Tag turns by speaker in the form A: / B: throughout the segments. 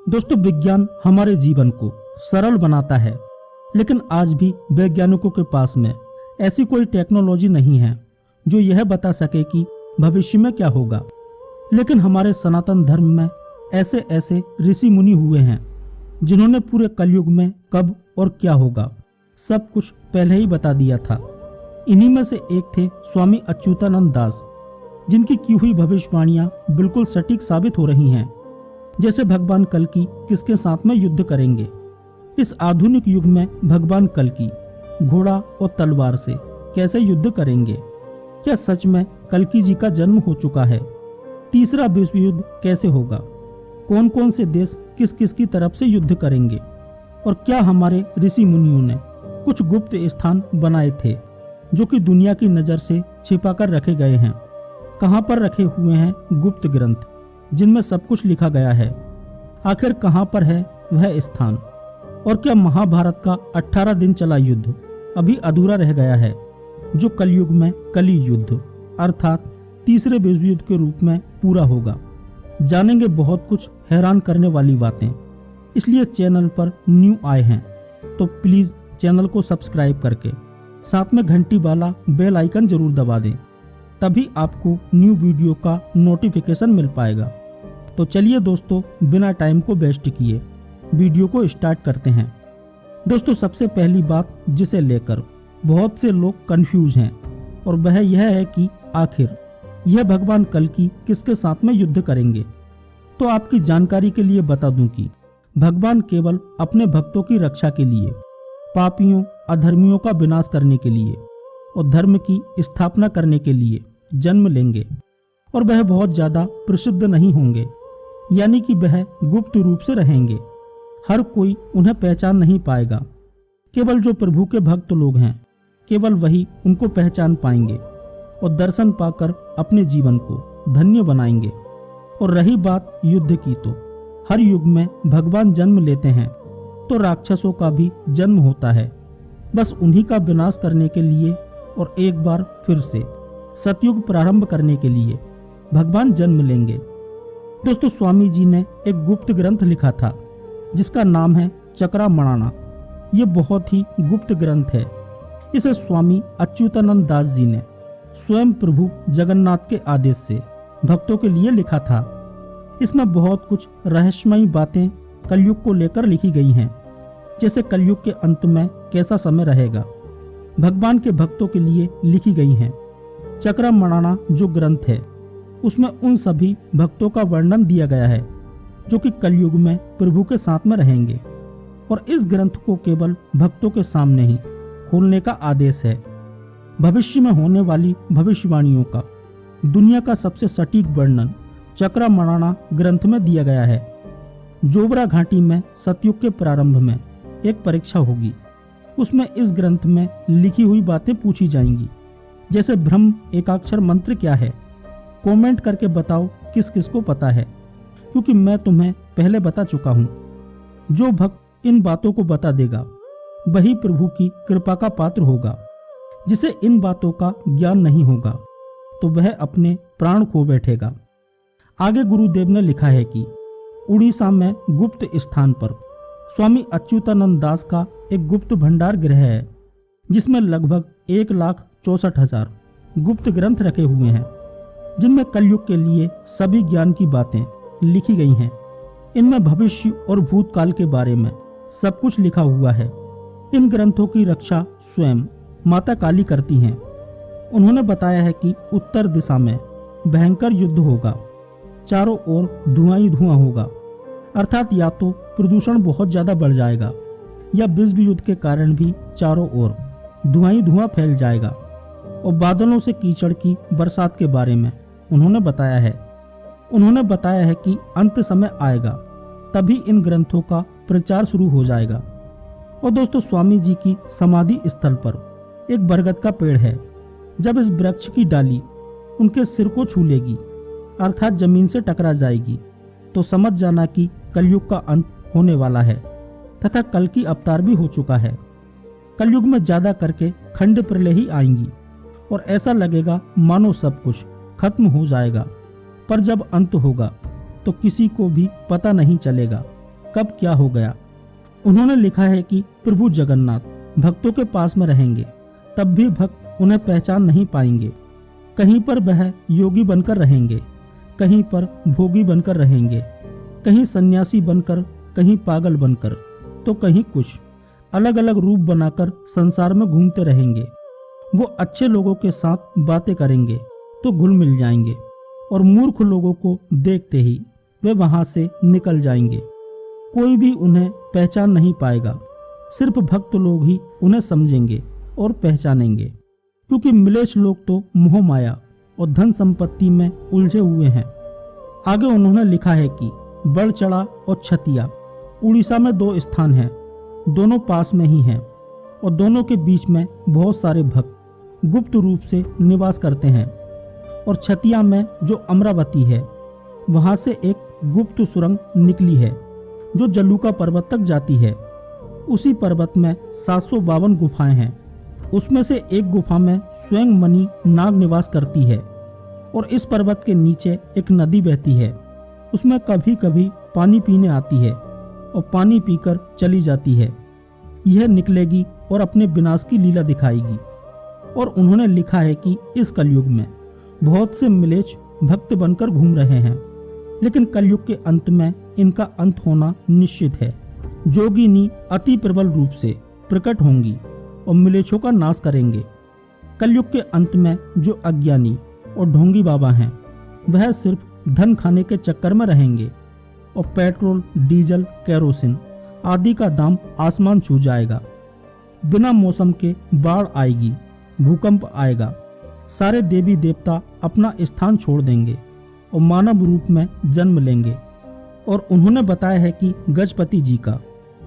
A: दोस्तों, विज्ञान हमारे जीवन को सरल बनाता है, लेकिन आज भी वैज्ञानिकों के पास में ऐसी कोई टेक्नोलॉजी नहीं है जो यह बता सके कि भविष्य में क्या होगा। लेकिन हमारे सनातन धर्म में ऐसे ऐसे ऋषि मुनि हुए हैं जिन्होंने पूरे कलयुग में कब और क्या होगा सब कुछ पहले ही बता दिया था। इन्हीं में से एक थे स्वामी अच्युतानंद दास, जिनकी की हुई भविष्यवाणियां बिल्कुल सटीक साबित हो रही हैं। जैसे भगवान कल्कि किसके साथ में युद्ध करेंगे। इस आधुनिक युग में भगवान कल्कि घोड़ा और तलवार से कैसे युद्ध करेंगे। क्या सच में कल्कि जी का जन्म हो चुका है? तीसरा विश्व युद्ध कैसे होगा? कौन कौन से देश किस किस की तरफ से युद्ध करेंगे? और क्या हमारे ऋषि मुनियों ने कुछ गुप्त स्थान बनाए थे जो कि दुनिया की नज़र से छिपा कर रखे गए हैं? कहाँ पर रखे हुए हैं गुप्त ग्रंथ जिनमें सब कुछ लिखा गया है? आखिर कहाँ पर है वह स्थान? और क्या महाभारत का 18 दिन चला युद्ध अभी अधूरा रह गया है, जो कलयुग में कली युद्ध अर्थात तीसरे विश्व युद्ध के रूप में पूरा होगा? जानेंगे बहुत कुछ हैरान करने वाली बातें। इसलिए चैनल पर न्यू आए हैं तो प्लीज चैनल को सब्सक्राइब करके साथ में घंटी वाला बेल आइकन जरूर दबा दें, तभी आपको न्यू वीडियो का नोटिफिकेशन मिल पाएगा। तो चलिए दोस्तों, बिना टाइम को वेस्ट किए वीडियो को स्टार्ट करते हैं। दोस्तों, सबसे पहली बात जिसे लेकर बहुत से लोग कंफ्यूज हैं और वह यह है कि आखिर यह भगवान कल्कि किसके साथ में युद्ध करेंगे। तो आपकी जानकारी के लिए बता दूं कि भगवान केवल अपने भक्तों की रक्षा के लिए, पापियों अधर्मियों का विनाश करने के लिए और धर्म की स्थापना करने के लिए जन्म लेंगे। और वह बहुत ज्यादा प्रसिद्ध नहीं होंगे, यानी कि वह गुप्त रूप से रहेंगे। हर कोई उन्हें पहचान नहीं पाएगा। केवल जो प्रभु के भक्त लोग हैं, केवल वही उनको पहचान पाएंगे और दर्शन पाकर अपने जीवन को धन्य बनाएंगे। और रही बात युद्ध की, तो हर युग में भगवान जन्म लेते हैं तो राक्षसों का भी जन्म होता है, बस उन्हीं का विनाश करने के लिए और एक बार फिर से सतयुग प्रारंभ करने के लिए भगवान जन्म लेंगे। दोस्तों, स्वामी जी ने एक गुप्त ग्रंथ लिखा था जिसका नाम है चक्रामणाना। ये बहुत ही गुप्त ग्रंथ है। इसे स्वामी अच्युतानंद दास जी ने स्वयं प्रभु जगन्नाथ के आदेश से भक्तों के लिए लिखा था। इसमें बहुत कुछ रहस्यमयी बातें कलयुग को लेकर लिखी गई हैं, जैसे कलयुग के अंत में कैसा समय रहेगा, भगवान के भक्तों के लिए लिखी गई हैं। चक्रामणाना जो ग्रंथ है उसमें उन सभी भक्तों का वर्णन दिया गया है जो कि कलयुग में प्रभु के साथ में रहेंगे। और इस ग्रंथ को केवल भक्तों के सामने ही खोलने का आदेश है। भविष्य में होने वाली भविष्यवाणियों का दुनिया का सबसे सटीक वर्णन चक्रामणाना ग्रंथ में दिया गया है। जोबरा घाटी में सतयुग के प्रारंभ में एक परीक्षा होगी। उसमें इस ग्रंथ में लिखी हुई बातें पूछी जाएंगी, जैसे ब्रह्म एकाक्षर मंत्र क्या है। कमेंट करके बताओ किस किस को पता है, क्योंकि मैं तुम्हें पहले बता चुका हूँ। जो भक्त इन बातों को बता देगा वही प्रभु की कृपा का पात्र होगा। जिसे इन बातों का ज्ञान नहीं होगा तो वह अपने प्राण खो बैठेगा। आगे गुरुदेव ने लिखा है कि उड़ीसा में गुप्त स्थान पर स्वामी अच्युतानंद दास का एक गुप्त भंडार गृह है, जिसमें लगभग 1,64,000 गुप्त ग्रंथ रखे हुए हैं, जिनमें कलयुग के लिए सभी ज्ञान की बातें लिखी गई हैं। इनमें भविष्य और भूतकाल के बारे में सब कुछ लिखा हुआ है। इन ग्रंथों की रक्षा स्वयं माता काली करती हैं। उन्होंने बताया है कि उत्तर दिशा में भयंकर युद्ध होगा, चारों ओर धुआं ही धुआं होगा, अर्थात या तो प्रदूषण बहुत ज्यादा बढ़ जाएगा या विश्व युद्ध के कारण भी चारों ओर धुआं ही धुआं फैल जाएगा। और बादलों से कीचड़ की बरसात के बारे में उन्होंने बताया है कि अंत समय आएगा, तभी इन ग्रंथों का प्रचार शुरू हो जाएगा। और दोस्तों, स्वामी जी की समाधि स्थल पर एक बरगद का पेड़ है। जब इस वृक्ष की डाली उनके सिर को छू लेगी, अर्थात जमीन से टकरा जाएगी, तो समझ जाना कि कलयुग का अंत होने वाला है तथा कल की अवतार भी हो चुका है। कलयुग में ज्यादा करके खंड प्रलय ही आएंगी और ऐसा लगेगा मानो सब कुछ खत्म हो जाएगा। पर जब अंत होगा तो किसी को भी पता नहीं चलेगा कब क्या हो गया। उन्होंने लिखा है कि प्रभु जगन्नाथ भक्तों के पास में रहेंगे, तब भी भक्त उन्हें पहचान नहीं पाएंगे। कहीं पर वह योगी बनकर रहेंगे, कहीं पर भोगी बनकर रहेंगे, कहीं सन्यासी बनकर, कहीं पागल बनकर, तो कहीं कुछ अलग अलग रूप बनाकर संसार में घूमते रहेंगे। वो अच्छे लोगों के साथ बातें करेंगे तो घुल मिल जाएंगे और मूर्ख लोगों को देखते ही वे वहां से निकल जाएंगे। कोई भी उन्हें पहचान नहीं पाएगा, सिर्फ भक्त लोग ही उन्हें समझेंगे और पहचानेंगे, क्योंकि मिलेच्छ लोग तो मोह माया और धन संपत्ति में उलझे हुए हैं। आगे उन्होंने लिखा है कि बड़चड़ा और छतिया उड़ीसा में 2 स्थान हैं, दोनों पास में ही हैं और दोनों के बीच में बहुत सारे भक्त गुप्त रूप से निवास करते हैं। और छतिया में जो अमरावती है, वहां से एक गुप्त सुरंग निकली है जो जलूका पर्वत तक जाती है। उसी पर्वत में 752 गुफाएं हैं। उसमें से एक गुफा में स्वयं मणि नाग निवास करती है और इस पर्वत के नीचे एक नदी बहती है। उसमें कभी कभी पानी पीने आती है और पानी पीकर चली जाती है। यह निकलेगी और अपने विनाश की लीला दिखाएगी। और उन्होंने लिखा है कि इस कलयुग में बहुत से मिलेच्छ भक्त बनकर घूम रहे हैं, लेकिन कलयुग के अंत में इनका अंत होना निश्चित है। जोगिनी अति प्रबल रूप से प्रकट होंगी और मिलेच्छों का नाश करेंगे। कलयुग के अंत में जो अज्ञानी और ढोंगी बाबा हैं, वह सिर्फ धन खाने के चक्कर में रहेंगे और पेट्रोल, डीजल, केरोसिन आदि का दाम आसमान छू जाएगा। बिना मौसम के बाढ़ आएगी, भूकंप आएगा, सारे देवी देवता अपना स्थान छोड़ देंगे और मानव रूप में जन्म लेंगे। और उन्होंने बताया है कि गजपति जी का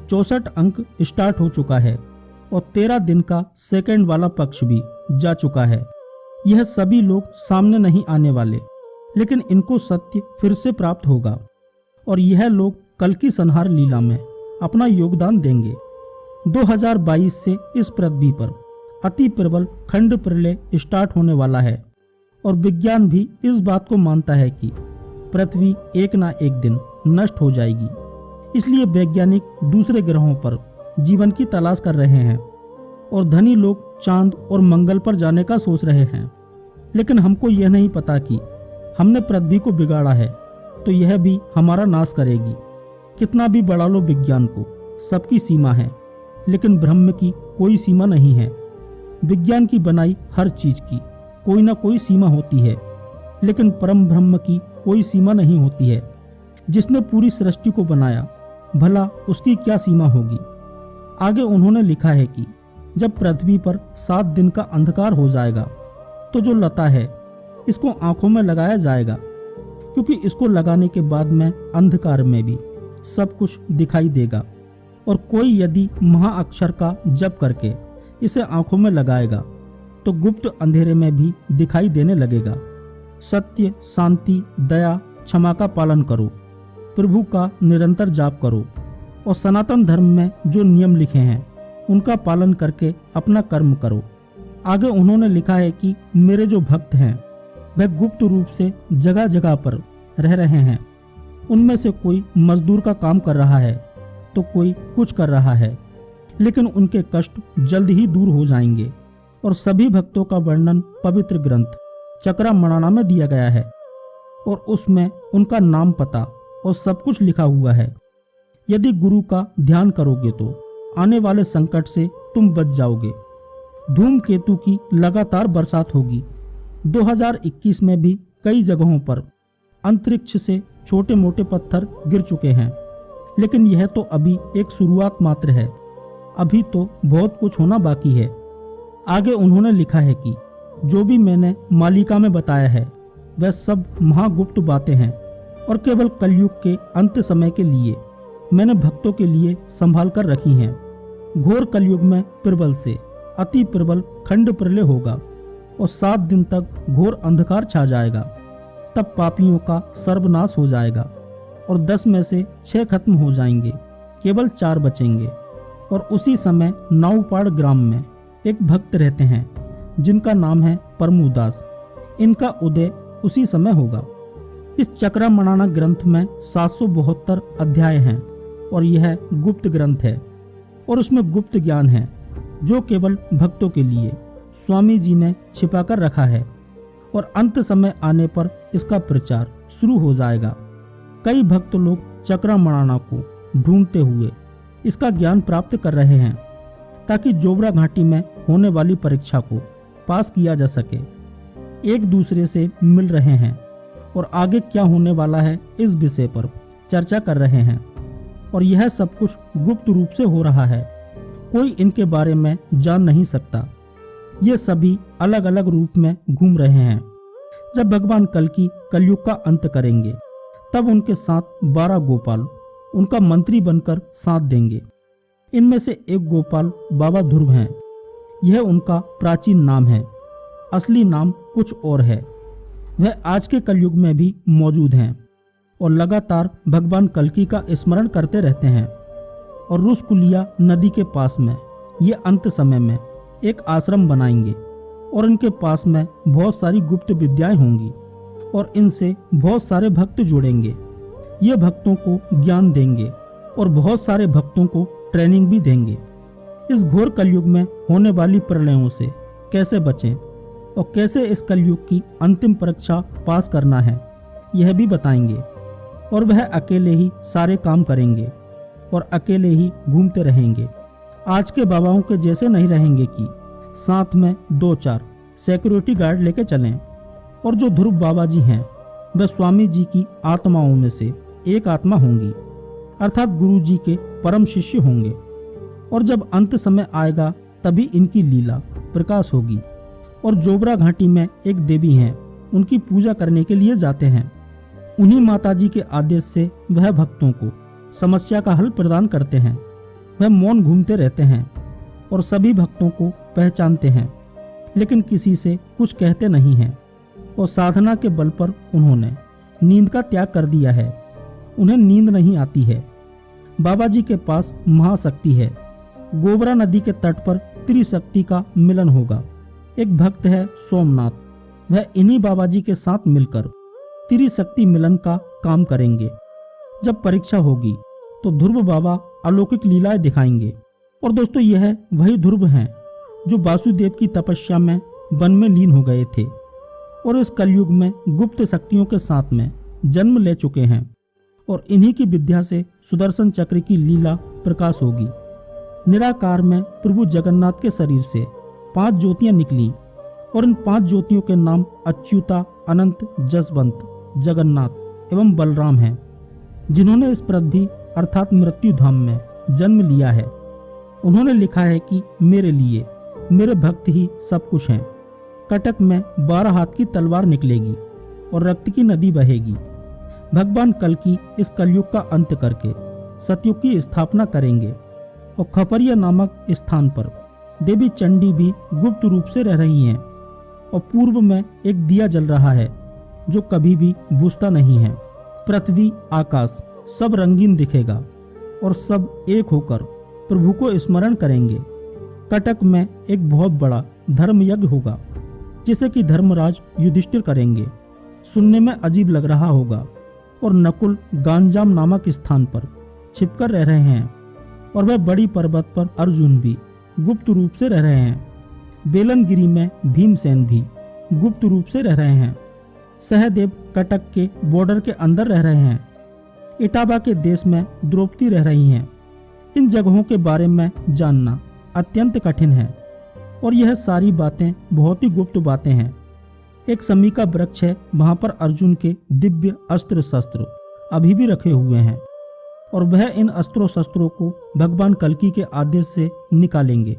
A: 64 अंक स्टार्ट हो चुका है और 13 दिन का सेकंड वाला पक्ष भी जा चुका है। यह सभी लोग सामने नहीं आने वाले, लेकिन इनको सत्य फिर से प्राप्त होगा और यह लोग कल की संहार लीला में अपना योगदान देंगे। 2022 से इस पृथ्वी पर अति प्रबल खंड प्रलय स्टार्ट होने वाला है और विज्ञान भी इस बात को मानता है कि पृथ्वी एक ना एक दिन नष्ट हो जाएगी। इसलिए वैज्ञानिक दूसरे ग्रहों पर जीवन की तलाश कर रहे हैं और धनी लोग चांद और मंगल पर जाने का सोच रहे हैं। लेकिन हमको यह नहीं पता कि हमने पृथ्वी को बिगाड़ा है तो यह भी हमारा नाश करेगी। कितना भी बढ़ा लो विज्ञान को, सबकी सीमा है, लेकिन ब्रह्म की कोई सीमा नहीं है। विज्ञान की बनाई हर चीज की कोई ना कोई सीमा होती है, लेकिन परम ब्रह्म की कोई सीमा नहीं होती है। जिसने पूरी सृष्टि को बनाया, भला उसकी क्या सीमा होगी। आगे उन्होंने लिखा है कि जब पृथ्वी पर 7 दिन का अंधकार हो जाएगा तो जो लता है इसको आंखों में लगाया जाएगा, क्योंकि इसको लगाने के बाद में अंधकार में भी सब कुछ दिखाई देगा। और कोई यदि महाअक्षर का जप करके इसे आंखों में लगाएगा तो गुप्त अंधेरे में भी दिखाई देने लगेगा। सत्य, शांति, दया, क्षमा का पालन करो, प्रभु का निरंतर जाप करो और सनातन धर्म में जो नियम लिखे हैं उनका पालन करके अपना कर्म करो। आगे उन्होंने लिखा है कि मेरे जो भक्त हैं वह गुप्त रूप से जगह जगह पर रह रहे हैं। उनमें से कोई मजदूर का काम कर रहा है तो कोई कुछ कर रहा है, लेकिन उनके कष्ट जल्द ही दूर हो जाएंगे। और सभी भक्तों का वर्णन पवित्र ग्रंथ चक्रामणना में दिया गया है और उसमें उनका नाम, पता और सब कुछ लिखा हुआ है। यदि गुरु का ध्यान करोगे तो आने वाले संकट से तुम बच जाओगे। धूमकेतु की लगातार बरसात होगी। 2021 में भी कई जगहों पर अंतरिक्ष से छोटे मोटे पत्थर गिर चुके हैं, लेकिन यह तो अभी एक शुरुआत मात्र है। अभी तो बहुत कुछ होना बाकी है। आगे उन्होंने लिखा है कि जो भी मैंने मालिका में बताया है वह सब महागुप्त बातें हैं और केवल कलयुग के अंत समय के लिए मैंने भक्तों के लिए संभाल कर रखी हैं। घोर कलयुग में प्रबल से अति प्रबल खंड प्रलय होगा और 7 दिन तक घोर अंधकार छा जाएगा। तब पापियों का सर्वनाश हो जाएगा और 10 में से 6 खत्म हो जाएंगे, केवल 4 बचेंगे। और उसी समय नाउपाड़ ग्राम में एक भक्त रहते हैं जिनका नाम है परमुदास। इनका उदय उसी समय होगा। इस चक्रामणना ग्रंथ में 772 अध्याय हैं और यह गुप्त ग्रंथ है और उसमें गुप्त ज्ञान है जो केवल भक्तों के लिए स्वामी जी ने छिपा कर रखा है और अंत समय आने पर इसका प्रचार शुरू हो जाएगा। कई भक्त लोग चक्रामणाना को ढूंढते हुए इसका ज्ञान प्राप्त कर रहे हैं ताकि जोबरा घाटी में होने वाली परीक्षा को पास किया जा सके। एक दूसरे से मिल रहे हैं और आगे क्या होने वाला है इस विषय पर चर्चा कर रहे हैं और यह सब कुछ गुप्त रूप से हो रहा है। कोई इनके बारे में जान नहीं सकता। ये सभी अलग अलग रूप में घूम रहे हैं। जब भगवान कल्कि कलयुग का अंत करेंगे तब उनके साथ 12 गोपाल उनका मंत्री बनकर साथ देंगे। इनमें से एक गोपाल बाबा ध्रुव हैं। यह उनका प्राचीन नाम है, असली नाम कुछ और है। वह आज के कलयुग में भी मौजूद हैं और लगातार भगवान कल्कि का स्मरण करते रहते हैं। और रुसकुलिया नदी के पास में ये अंत समय में एक आश्रम बनाएंगे और इनके पास में बहुत सारी गुप्त विद्याएं होंगी और इनसे बहुत सारे भक्त जुड़ेंगे। ये भक्तों को ज्ञान देंगे और बहुत सारे भक्तों को ट्रेनिंग भी देंगे। इस घोर कलयुग में होने वाली प्रलयों से कैसे बचें और कैसे इस कलयुग की अंतिम परीक्षा पास करना है यह भी बताएंगे। और वह अकेले ही सारे काम करेंगे और अकेले ही घूमते रहेंगे। आज के बाबाओं के जैसे नहीं रहेंगे कि साथ में 2-4 सिक्योरिटी गार्ड लेके चलें। और जो ध्रुव बाबा जी हैं वह स्वामी जी की आत्माओं में से एक आत्मा होंगी, अर्थात गुरु जी के परम शिष्य होंगे। और जब अंत समय आएगा तभी इनकी लीला प्रकाश होगी। और जोबरा घाटी में एक देवी हैं, उनकी पूजा करने के लिए जाते हैं। उन्हीं माताजी के आदेश से वह भक्तों को समस्या का हल प्रदान करते हैं। वह मौन घूमते रहते हैं और सभी भक्तों को पहचानते हैं, लेकिन किसी से कुछ कहते नहीं हैं। और साधना के बल पर उन्होंने नींद का त्याग कर दिया है। उन्हें नींद नहीं आती है। बाबा जी के पास महाशक्ति है। गोबरा नदी के तट पर त्रिशक्ति का मिलन होगा। एक भक्त है सोमनाथ, वह इन्हीं बाबा जी के साथ मिलकर त्रिशक्ति मिलन का काम करेंगे। जब परीक्षा होगी तो ध्रुव बाबा अलौकिक लीलाएं दिखाएंगे। और दोस्तों यह वही ध्रुव हैं जो वासुदेव की तपस्या में वन में लीन हो गए थे और इस कलयुग में गुप्त शक्तियों के साथ में जन्म ले चुके हैं। और इन्हीं की विद्या से सुदर्शन चक्र की लीला प्रकाश होगी। निराकार में प्रभु जगन्नाथ के शरीर से 5 ज्योतियां निकली और इन 5 ज्योतियों के नाम अच्युता, अनंत, जसवंत, जगन्नाथ एवं बलराम हैं, जिन्होंने इस पृथ्वी अर्थात मृत्यु धाम में जन्म लिया है। उन्होंने लिखा है कि मेरे लिए मेरे भक्त ही सब कुछ हैं। कटक में 12 हाथ की तलवार निकलेगी और रक्त की नदी बहेगी। भगवान कल्कि इस कलयुग का अंत करके सतयुग की स्थापना करेंगे। और खपरिया नामक स्थान पर देवी चंडी भी गुप्त रूप से रह रही हैं। और पूर्व में एक दिया जल रहा है जो कभी भी बुझता नहीं है। पृथ्वी, आकाश सब रंगीन दिखेगा और सब एक होकर प्रभु को स्मरण करेंगे। कटक में एक बहुत बड़ा धर्म यज्ञ होगा जिसे कि धर्मराज युधिष्ठिर करेंगे। सुनने में अजीब लग रहा होगा। और नकुल गांजाम नामक स्थान पर छिपकर रह रहे हैं और वह बड़ी पर्वत पर अर्जुन भी गुप्त रूप से रह रहे हैं। बेलनगिरी में भीमसेन भी गुप्त रूप से रह रहे हैं। सहदेव कटक के बॉर्डर के अंदर रह रहे हैं। इटावा के देश में द्रौपदी रह रही हैं। इन जगहों के बारे में जानना अत्यंत कठिन है और यह सारी बातें बहुत ही गुप्त बातें हैं। एक समी का वृक्ष है, वहां पर अर्जुन के दिव्य अस्त्र शस्त्र अभी भी रखे हुए हैं और वह इन अस्त्रों शस्त्रों को भगवान कल्कि के आदेश से निकालेंगे।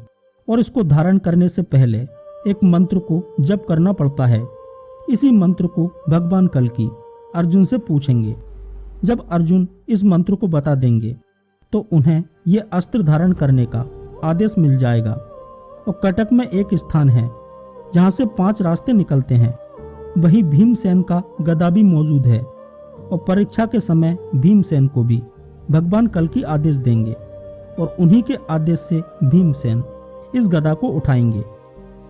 A: और इसको धारण करने से पहले एक मंत्र को जप करना पड़ता है। इसी मंत्र को भगवान कल्कि अर्जुन से पूछेंगे। जब अर्जुन इस मंत्र को बता देंगे तो उन्हें ये अस्त्र धारण करने का आदेश मिल जाएगा। और कटक में एक स्थान है जहाँ से 5 रास्ते निकलते हैं। वही भीमसेन का गदा भी मौजूद है और परीक्षा के समय भीमसेन को भी भगवान कल्कि आदेश देंगे और उन्हीं के आदेश से भीमसेन इस गदा को उठाएंगे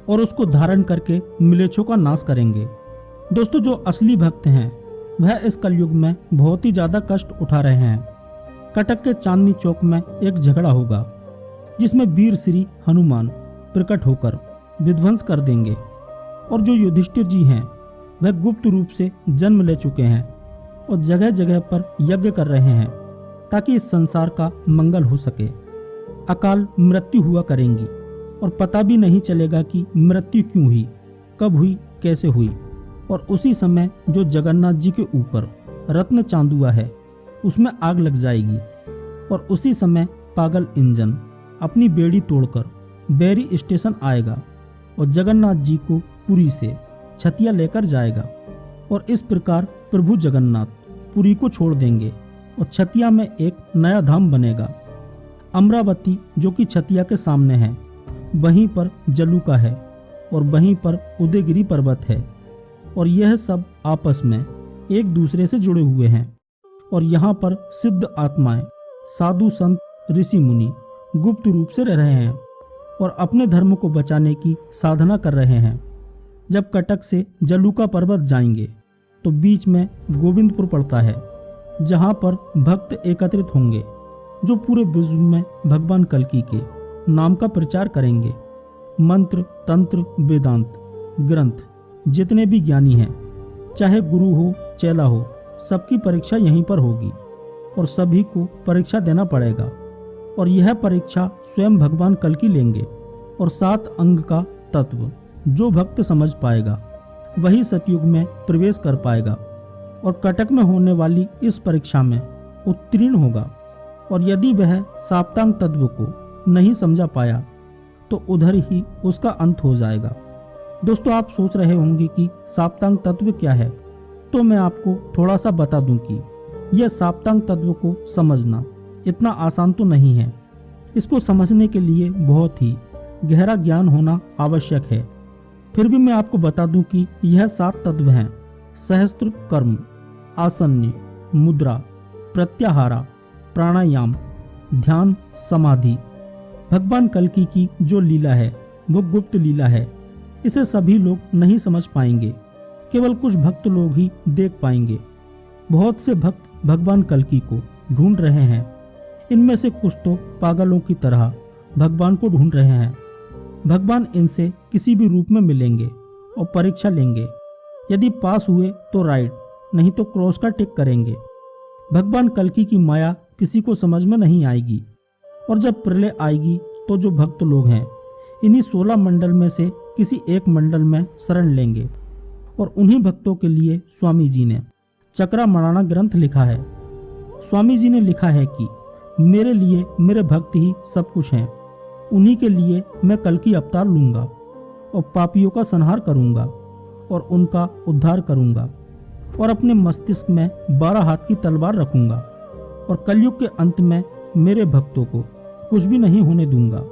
A: और उसको धारण करके मिलेच्छों का नाश करेंगे। दोस्तों जो असली भक्त हैं वह इस कलयुग में बहुत ही ज्यादा कष्ट उठा रहे हैं कटक के चांदनी चौक में एक झगड़ा होगा जिसमें वीर श्री हनुमान प्रकट होकर विध्वंस कर देंगे और जो युधिष्ठिर जी हैं वह गुप्त रूप से जन्म ले चुके हैं और जगह जगह पर यज्ञ कर रहे हैं ताकि इस संसार का मंगल हो सके। अकाल मृत्यु हुआ करेंगी और पता भी नहीं चलेगा कि मृत्यु क्यों हुई, कब हुई, कैसे हुई। और उसी समय जो जगन्नाथ जी के ऊपर रत्न चांदुआ है उसमें आग लग जाएगी और उसी समय पागल इंजन अपनी बेड़ी तोड़कर बैरी स्टेशन आएगा और जगन्नाथ जी को पुरी से छतिया लेकर जाएगा और इस प्रकार प्रभु जगन्नाथ पुरी को छोड़ देंगे और छतिया में एक नया धाम बनेगा। अमरावती जो कि छतिया के सामने है, वहीं पर जलुका है और वहीं पर उदयगिरी पर्वत है और यह सब आपस में एक दूसरे से जुड़े हुए हैं और यहाँ पर सिद्ध आत्माएं, साधु संत, ऋषि मुनि गुप्त रूप से रह रहे हैं और अपने धर्म को बचाने की साधना कर रहे हैं। जब कटक से जलुका पर्वत जाएंगे तो बीच में गोविंदपुर पड़ता है जहाँ पर भक्त एकत्रित होंगे जो पूरे विश्व में भगवान कल्कि के नाम का प्रचार करेंगे। मंत्र, तंत्र, वेदांत ग्रंथ जितने भी ज्ञानी हैं, चाहे गुरु हो, चेला हो, सबकी परीक्षा यहीं पर होगी और सभी को परीक्षा देना पड़ेगा और यह परीक्षा स्वयं भगवान कल्कि लेंगे और 7 अंग का तत्व जो भक्त समझ पाएगा वही सतयुग में प्रवेश कर पाएगा और कटक में होने वाली इस परीक्षा में उत्तीर्ण होगा। और यदि वह साप्तांग तत्व को नहीं समझा पाया तो उधर ही उसका अंत हो जाएगा। दोस्तों, आप सोच रहे होंगे कि साप्तांग तत्व क्या है, तो मैं आपको थोड़ा सा बता दूं कि यह साप्तांग तत्व को समझना इतना आसान तो नहीं है। इसको समझने के लिए बहुत ही गहरा ज्ञान होना आवश्यक है। फिर भी मैं आपको बता दूं कि यह 7 तत्व हैं: सहस्त्र कर्म, आसन्य, मुद्रा, प्रत्याहारा, प्राणायाम, ध्यान, समाधि। भगवान कल्कि की जो लीला है वो गुप्त लीला है, इसे सभी लोग नहीं समझ पाएंगे, केवल कुछ भक्त लोग ही देख पाएंगे। बहुत से भक्त भगवान कल्कि को ढूंढ रहे हैं, इनमें से कुछ तो पागलों की तरह भगवान को ढूंढ रहे हैं। भगवान इनसे किसी भी रूप में मिलेंगे और परीक्षा लेंगे। यदि पास हुए तो राइट, नहीं तो क्रॉस का टिक करेंगे। भगवान कल्कि की माया किसी को समझ में नहीं आएगी और जब प्रलय आएगी तो जो भक्त लोग हैं इन्हीं 16 मंडल में से किसी एक मंडल में शरण लेंगे और उन्हीं भक्तों के लिए स्वामी जी ने चक्रामणाना ग्रंथ लिखा है। स्वामी जी ने लिखा है कि मेरे लिए मेरे भक्त ही सब कुछ हैं, उन्हीं के लिए मैं कल्कि अवतार लूंगा और पापियों का संहार करूंगा और उनका उद्धार करूंगा और अपने मस्तिष्क में 12 हाथ की तलवार रखूंगा और कलयुग के अंत में मेरे भक्तों को कुछ भी नहीं होने दूंगा।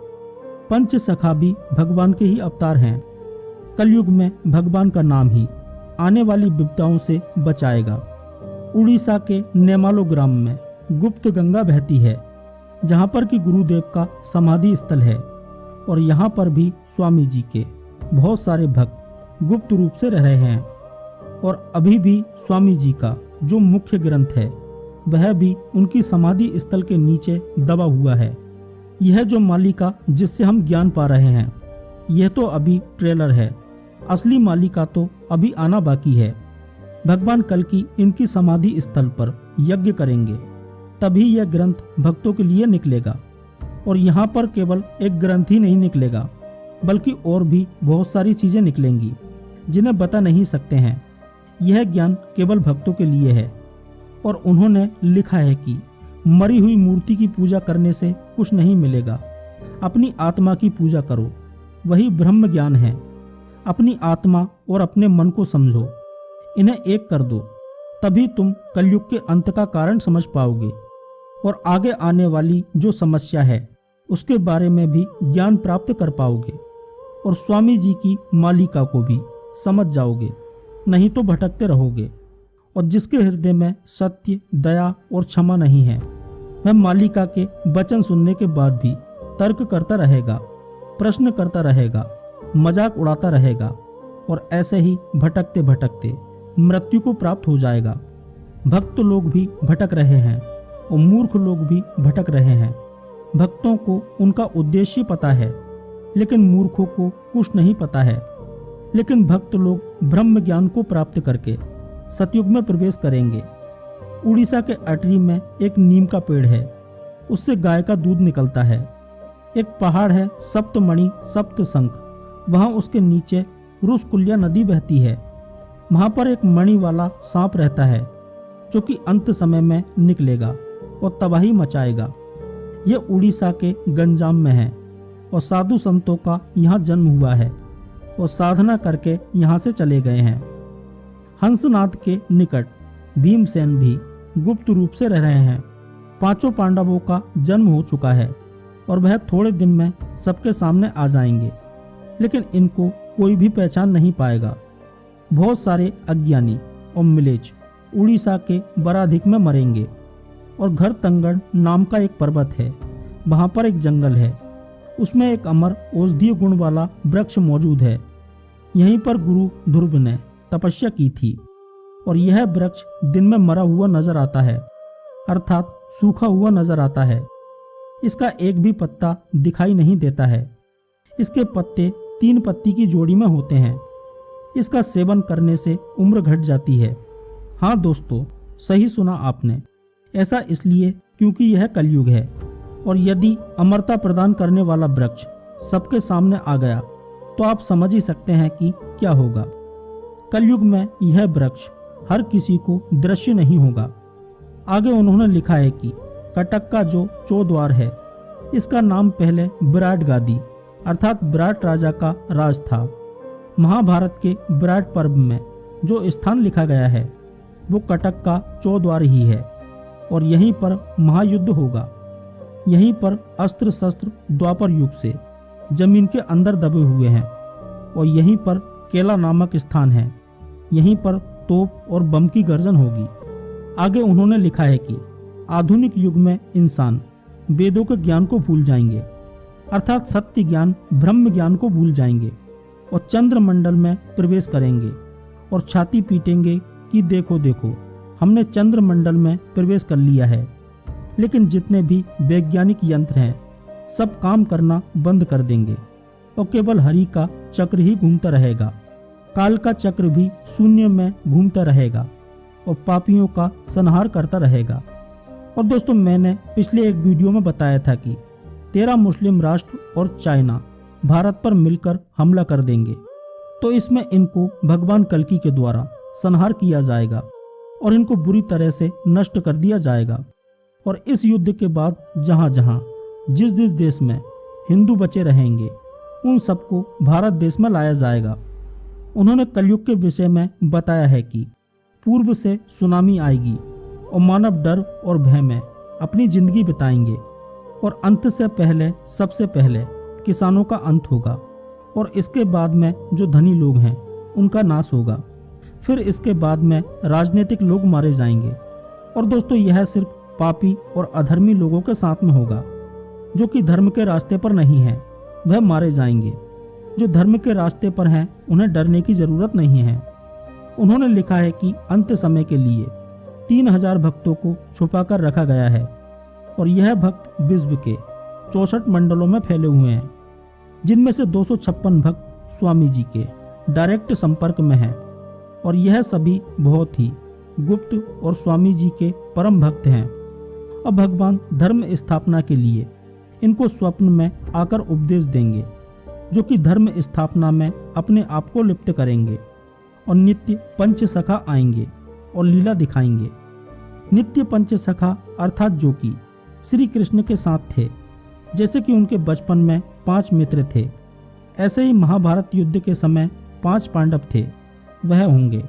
A: पंच सखा भी भगवान के ही अवतार हैं। कलयुग में भगवान का नाम ही आने वाली विपदाओं से बचाएगा। उड़ीसा के नेमालो ग्राम में गुप्त गंगा बहती है जहाँ पर कि गुरुदेव का समाधि स्थल है और यहाँ पर भी स्वामी जी के बहुत सारे भक्त गुप्त रूप से रह रहे हैं और अभी भी स्वामी जी का जो मुख्य ग्रंथ है वह भी उनकी समाधि स्थल के नीचे दबा हुआ है। यह जो मालिका जिससे हम ज्ञान पा रहे हैं यह तो अभी ट्रेलर है, असली मालिका तो अभी आना बाकी है। भगवान कल्कि इनकी समाधि स्थल पर यज्ञ करेंगे, तभी यह ग्रंथ भक्तों के लिए निकलेगा। और यहाँ पर केवल एक ग्रंथ ही नहीं निकलेगा बल्कि और भी बहुत सारी चीजें निकलेंगी जिन्हें बता नहीं सकते हैं। यह ज्ञान केवल भक्तों के लिए है और उन्होंने लिखा है कि मरी हुई मूर्ति की पूजा करने से कुछ नहीं मिलेगा, अपनी आत्मा की पूजा करो, वही ब्रह्म ज्ञान है। अपनी आत्मा और अपने मन को समझो, इन्हें एक कर दो, तभी तुम कलयुग के अंत का कारण समझ पाओगे और आगे आने वाली जो समस्या है उसके बारे में भी ज्ञान प्राप्त कर पाओगे और स्वामी जी की मालिका को भी समझ जाओगे, नहीं तो भटकते रहोगे। और जिसके हृदय में सत्य, दया और क्षमा नहीं है वह मालिका के वचन सुनने के बाद भी तर्क करता रहेगा, प्रश्न करता रहेगा, मजाक उड़ाता रहेगा और ऐसे ही भटकते भटकते मृत्यु को प्राप्त हो जाएगा। भक्त लोग भी भटक रहे हैं और मूर्ख लोग भी भटक रहे हैं। भक्तों को उनका उद्देश्य पता है, लेकिन मूर्खों को कुछ नहीं पता है। लेकिन भक्त लोग ब्रह्म ज्ञान को प्राप्त करके सतयुग में प्रवेश करेंगे। उड़ीसा के अटरी में एक नीम का पेड़ है, उससे गाय का दूध निकलता है। एक पहाड़ है सप्तमणि सप्त शंख, वहां उसके नीचे रुसकुल्या नदी बहती है। वहां पर एक मणि वाला सांप रहता है, जो कि अंत समय में निकलेगा और तबाही मचाएगा। यह उड़ीसा के गंजाम में है और साधु संतों का यहाँ जन्म हुआ है और साधना करके यहाँ से चले गए हैं। हंसनाद के निकट भीमसेन भी गुप्त रूप से रह रहे हैं। पांचों पांडवों का जन्म हो चुका है और वह थोड़े दिन में सबके सामने आ जाएंगे, लेकिन इनको कोई भी पहचान नहीं पाएगा। बहुत सारे अज्ञानी और मिलेच उड़ीसा के बराधिक में मरेंगे और घर तंगड़ नाम का एक पर्वत है, वहां पर एक जंगल है, उसमें एक अमर औषधीय गुण वाला वृक्ष मौजूद है। यहीं पर गुरु ध्रुव ने तपस्या की थी और यह वृक्ष दिन में मरा हुआ नजर आता है, अर्थात सूखा हुआ नजर आता है। इसका एक भी पत्ता दिखाई नहीं देता है। इसके पत्ते 3 पत्ती की जोड़ी में होते हैं। इसका सेवन करने से उम्र घट जाती है। हाँ दोस्तों, सही सुना आपने। ऐसा इसलिए क्योंकि यह कलयुग है और यदि अमरता प्रदान करने वाला वृक्ष सबके सामने आ गया तो आप समझ ही सकते हैं कि क्या होगा। कलयुग में यह वृक्ष हर किसी को दृश्य नहीं होगा। आगे उन्होंने लिखा है कि कटक का जो चौद्वार है, इसका नाम पहले विराट गादी अर्थात विराट राजा का राज था। महाभारत के विराट पर्व में जो स्थान लिखा गया है वो कटक का चौद्वार ही है और यहीं पर महायुद्ध होगा। यहीं पर अस्त्र शस्त्र द्वापर युग से जमीन के अंदर दबे हुए हैं और यहीं पर केला नामक स्थान है। यहीं पर तोप और बम की गर्जन होगी। आगे उन्होंने लिखा है कि आधुनिक युग में इंसान वेदों के ज्ञान को भूल जाएंगे, अर्थात सत्य ज्ञान ब्रह्म ज्ञान को भूल जाएंगे और चंद्रमंडल में प्रवेश करेंगे और छाती पीटेंगे कि देखो देखो, हमने चंद्रमंडल में प्रवेश कर लिया है। लेकिन जितने भी वैज्ञानिक यंत्र हैं सब काम करना बंद कर देंगे और केवल हरि का चक्र ही घूमता रहेगा। काल का चक्र भी शून्य में घूमता रहेगा और पापियों का संहार करता रहेगा। और दोस्तों, मैंने पिछले एक वीडियो में बताया था कि 13 मुस्लिम राष्ट्र और चाइना भारत पर मिलकर हमला कर देंगे, तो इसमें इनको भगवान कल्कि के द्वारा संहार किया जाएगा और इनको बुरी तरह से नष्ट कर दिया जाएगा। और इस युद्ध के बाद जहां जहां जिस जिस देश में हिंदू बचे रहेंगे उन सबको भारत देश में लाया जाएगा। उन्होंने कलयुग के विषय में बताया है कि पूर्व से सुनामी आएगी और मानव डर और भय में अपनी जिंदगी बिताएंगे और अंत से पहले सबसे पहले किसानों का अंत होगा और इसके बाद में जो धनी लोग हैं उनका नाश होगा। फिर इसके बाद में राजनीतिक लोग मारे जाएंगे। और दोस्तों, यह सिर्फ पापी और अधर्मी लोगों के साथ में होगा। जो कि धर्म के रास्ते पर नहीं है वह मारे जाएंगे। जो धर्म के रास्ते पर हैं उन्हें डरने की जरूरत नहीं है। उन्होंने लिखा है कि अंत समय के लिए 3000 भक्तों को छुपाकर रखा गया है और यह भक्त विश्व के 64 मंडलों में फैले हुए हैं, जिनमें से 256 भक्त स्वामी जी के डायरेक्ट संपर्क में हैं और यह सभी बहुत ही गुप्त और स्वामी जी के परम भक्त हैं। अब भगवान धर्म स्थापना के लिए इनको स्वप्न में आकर उपदेश देंगे, जो कि धर्म स्थापना में अपने आप को लिप्त करेंगे और नित्य पंचसखा आएंगे और लीला दिखाएंगे। नित्य पंचसखा अर्थात जो कि श्री कृष्ण के साथ थे, जैसे कि उनके बचपन में 5 मित्र थे, ऐसे ही महाभारत युद्ध के समय 5 पांडव थे, वह होंगे।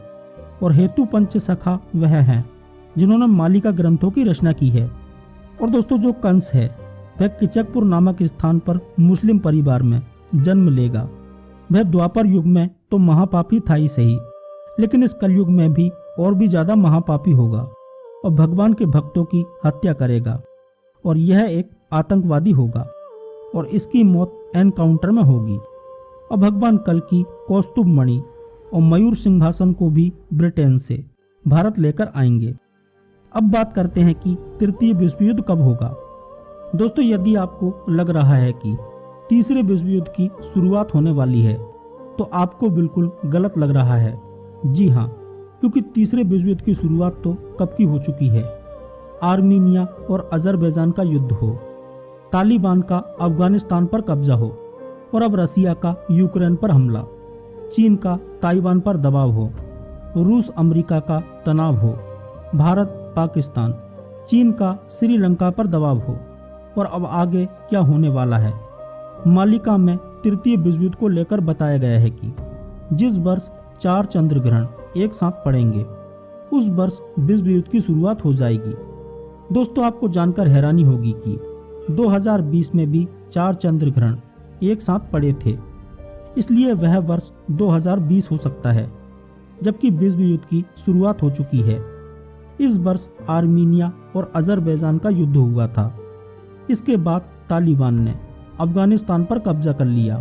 A: और हेतु पंचसखा वह हैं जिन्होंने मालिका ग्रंथों की रचना की है। और दोस्तों, जो कंस है वह किचकपुर नामक स्थान पर मुस्लिम परिवार में जन्म लेगा। वह द्वापर युग में तो महापापी था ही सही, लेकिन इस कलयुग में भी और भी ज्यादा महापापी होगा और भगवान के भक्तों की हत्या करेगा और यह एक आतंकवादी होगा और इसकी मौत एनकाउंटर में होगी। और भगवान कल्कि कौस्तुभ मणि और मयूर सिंहासन को भी ब्रिटेन से भारत लेकर आएंगे। अब बात करते हैं कि तृतीय विश्व युद्ध कब होगा। दोस्तों, यदि आपको लग रहा है कि तीसरे विश्व युद्ध की शुरुआत होने वाली है तो आपको बिल्कुल गलत लग रहा है। जी हाँ, क्योंकि तीसरे विश्व युद्ध की शुरुआत तो कब की हो चुकी है। आर्मीनिया और अजरबैजान का युद्ध हो, तालिबान का अफगानिस्तान पर कब्जा हो और अब रसिया का यूक्रेन पर हमला, चीन का ताइवान पर दबाव हो, रूस अमेरिका का तनाव हो, भारत पाकिस्तान, चीन का श्रीलंका पर दबाव हो और अब आगे क्या होने वाला है। मालिका में तृतीय विश्व युद्ध को लेकर बताया गया है कि जिस वर्ष 4 चंद्र ग्रहण एक साथ पड़ेंगे उस वर्ष विश्व युद्ध की शुरुआत हो जाएगी। दोस्तों, आपको जानकर हैरानी होगी कि 2020 में भी 4 चंद्र ग्रहण एक साथ पड़े थे, इसलिए वह वर्ष 2020 हो सकता है जबकि विश्व युद्ध की शुरुआत हो चुकी है। इस वर्ष आर्मीनिया और अजरबैजान का युद्ध हुआ था। इसके बाद तालिबान ने अफगानिस्तान पर कब्जा कर लिया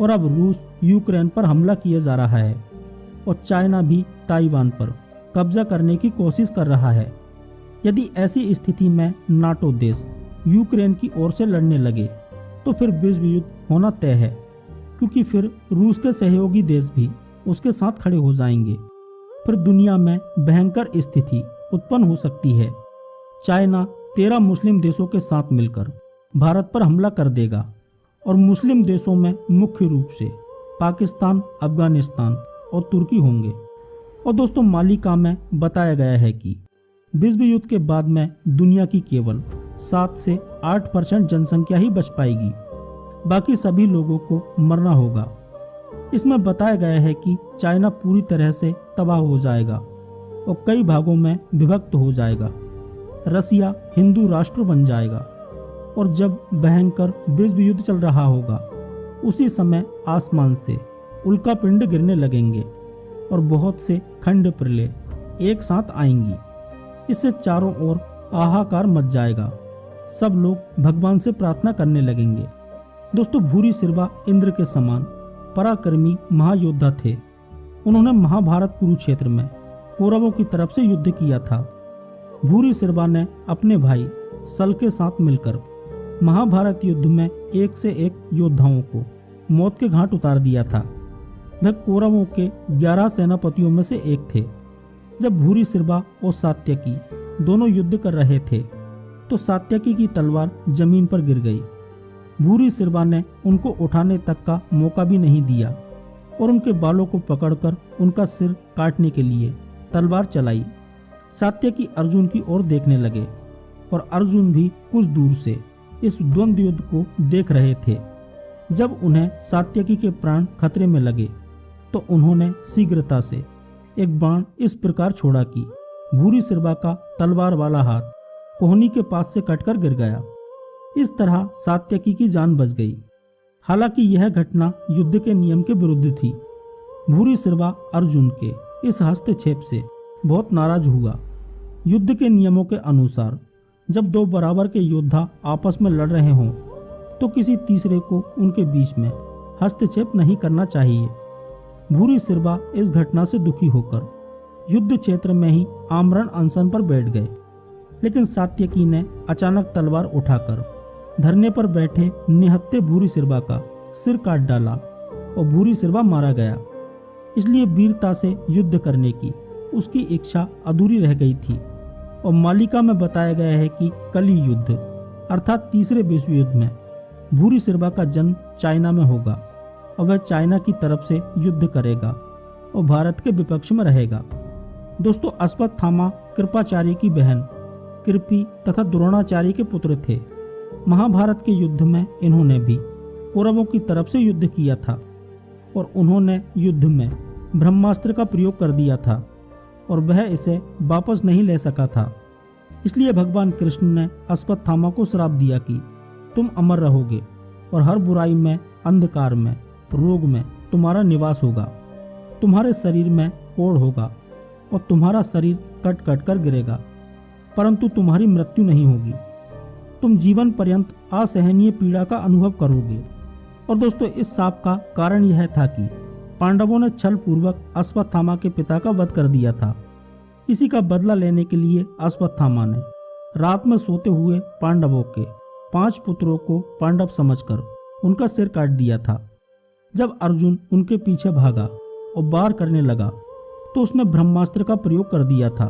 A: और अब रूस यूक्रेन पर हमला किया जा रहा है और चाइना भी ताइवान पर कब्जा करने की कोशिश कर रहा है। यदि ऐसी स्थिति में नाटो देश यूक्रेन की ओर से लड़ने लगे तो फिर विश्व युद्ध होना तय है, क्योंकि फिर रूस के सहयोगी देश भी उसके साथ खड़े हो जाएंगे। फिर दुनिया में भयंकर स्थिति उत्पन्न हो सकती है। चाइना 13 मुस्लिम देशों के साथ मिलकर भारत पर हमला कर देगा और मुस्लिम देशों में मुख्य रूप से पाकिस्तान, अफगानिस्तान और तुर्की होंगे। और दोस्तों, मालिका में बताया गया है कि विश्व युद्ध के बाद में दुनिया की केवल 7 से 8% जनसंख्या ही बच पाएगी, बाकी सभी लोगों को मरना होगा। इसमें बताया गया है कि चाइना पूरी तरह से तबाह हो जाएगा और कई भागों में विभक्त हो जाएगा। रसिया हिंदू राष्ट्र बन जाएगा और जब भयंकर विश्व युद्ध चल रहा होगा उसी समय आसमान से उल्कापिंड गिरने लगेंगे और बहुत से खंड प्रलय एक साथ आएंगी। इससे चारों ओर हाहाकार मच जाएगा। सब लोग भगवान से प्रार्थना करने लगेंगे। दोस्तों, भूरिश्रवा इंद्र के समान पराक्रमी महायोद्धा थे। उन्होंने महाभारत कुरुक्षेत्र में कौरवों की तरफ से युद्ध किया था। भूरिश्रवा ने अपने भाई सल के साथ मिलकर महाभारत युद्ध में एक से एक योद्धाओं को मौत के घाट उतार दिया था। वह कौरवों के 11 सेनापतियों में से एक थे। जब भूरिश्रवा और सात्यकी दोनों युद्ध कर रहे थे तो सात्यकी की तलवार जमीन पर गिर गई। भूरिश्रवा ने उनको उठाने तक का मौका भी नहीं दिया और उनके बालों को पकड़कर उनका सिर काटने के लिए तलवार चलाई। सात्यकी अर्जुन की ओर देखने लगे और अर्जुन भी कुछ दूर से इस द्वंद्व युद्ध को देख रहे थे। जब उन्हें सात्यकी के प्राण खतरे में लगे तो उन्होंने शीघ्रता से एक बाण इस प्रकार छोड़ा कि भूरिश्रवा का तलवार वाला हाथ कोहनी के पास से कटकर गिर गया। इस तरह सात्यकी की जान बच गई। हालांकि यह घटना युद्ध के नियम के विरुद्ध थी। भूरिश्रवा अर्जुन के इस हस्तक्षेप से बहुत नाराज हुआ। युद्ध के नियमों के अनुसार जब दो बराबर के योद्धा आपस में लड़ रहे हों तो किसी तीसरे को उनके बीच में हस्तक्षेप नहीं करना चाहिए। भूरिश्रवा इस घटना से दुखी होकर युद्ध क्षेत्र में ही आमरण अनशन पर बैठ गए, लेकिन सात्यकी ने अचानक तलवार उठाकर धरने पर बैठे निहत्थे भूरिश्रवा का सिर काट डाला और भूरिश्रवा मारा गया। इसलिए वीरता से युद्ध करने की उसकी इच्छा अधूरी रह गई थी। और मालिका में बताया गया है कि कली युद्ध अर्थात तीसरे विश्व युद्ध में भूरिश्रवा का जन्म चाइना में होगा और वह चाइना की तरफ से युद्ध करेगा और भारत के विपक्ष में रहेगा। दोस्तों, अश्वत्थामा कृपाचार्य की बहन कृपि तथा द्रोणाचार्य के पुत्र थे। महाभारत के युद्ध में इन्होंने भी कौरवों की तरफ से युद्ध किया था और उन्होंने युद्ध में ब्रह्मास्त्र का प्रयोग कर दिया था और वह इसे वापस नहीं ले सका था। इसलिए भगवान कृष्ण ने अश्वत्थामा को श्राप दिया कि तुम अमर रहोगे और हर बुराई में, अंधकार में, रोग में तुम्हारा निवास होगा। तुम्हारे शरीर में कोढ़ होगा और तुम्हारा शरीर कट कट कर गिरेगा, परंतु तुम्हारी मृत्यु नहीं होगी। तुम जीवन पर्यंत असहनीय पीड़ा का अनुभव करोगे। और दोस्तों, इस शाप का कारण यह था कि पांडवों ने छल पूर्वक अश्वत्थामा के पिता का वध कर दिया था। इसी का बदला लेने के लिए अश्वत्थामा ने रात में सोते हुए पांडवों के 5 पुत्रों को पांडव समझकर उनका सिर काट दिया था। जब अर्जुन उनके पीछे भागा और वार करने लगा तो उसने ब्रह्मास्त्र का प्रयोग कर दिया था।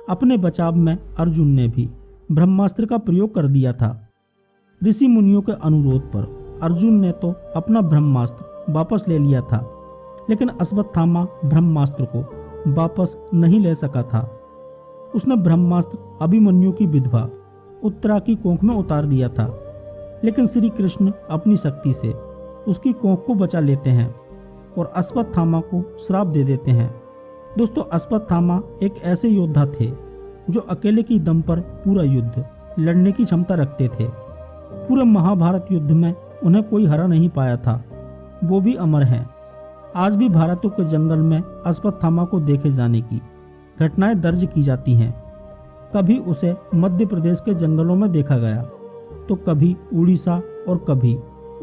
A: अपने बचाव में अर्जुन ने भी ब्रह्मास्त्र का प्रयोग कर दिया था। ऋषि मुनियों के अनुरोध पर अर्जुन ने तो अपना ब्रह्मास्त्र वापस ले लिया था, लेकिन अश्वत्थामा ब्रह्मास्त्र को वापस नहीं ले सका था। उसने ब्रह्मास्त्र अभिमन्यु की विधवा उत्तरा की कोख में उतार दिया था, लेकिन श्री कृष्ण अपनी शक्ति से उसकी कोख को बचा लेते हैं और अश्वत्थामा को श्राप दे देते हैं। दोस्तों, अश्वत्थामा एक ऐसे योद्धा थे जो अकेले की दम पर पूरा युद्ध लड़ने की क्षमता रखते थे। पूरे महाभारत युद्ध में उन्हें कोई हरा नहीं पाया था। वो भी अमर हैं। आज भी भारतों के जंगल में अश्वत्थामा को देखे जाने की घटनाएं दर्ज की जाती हैं। कभी उसे मध्य प्रदेश के जंगलों में देखा गया तो कभी उड़ीसा और कभी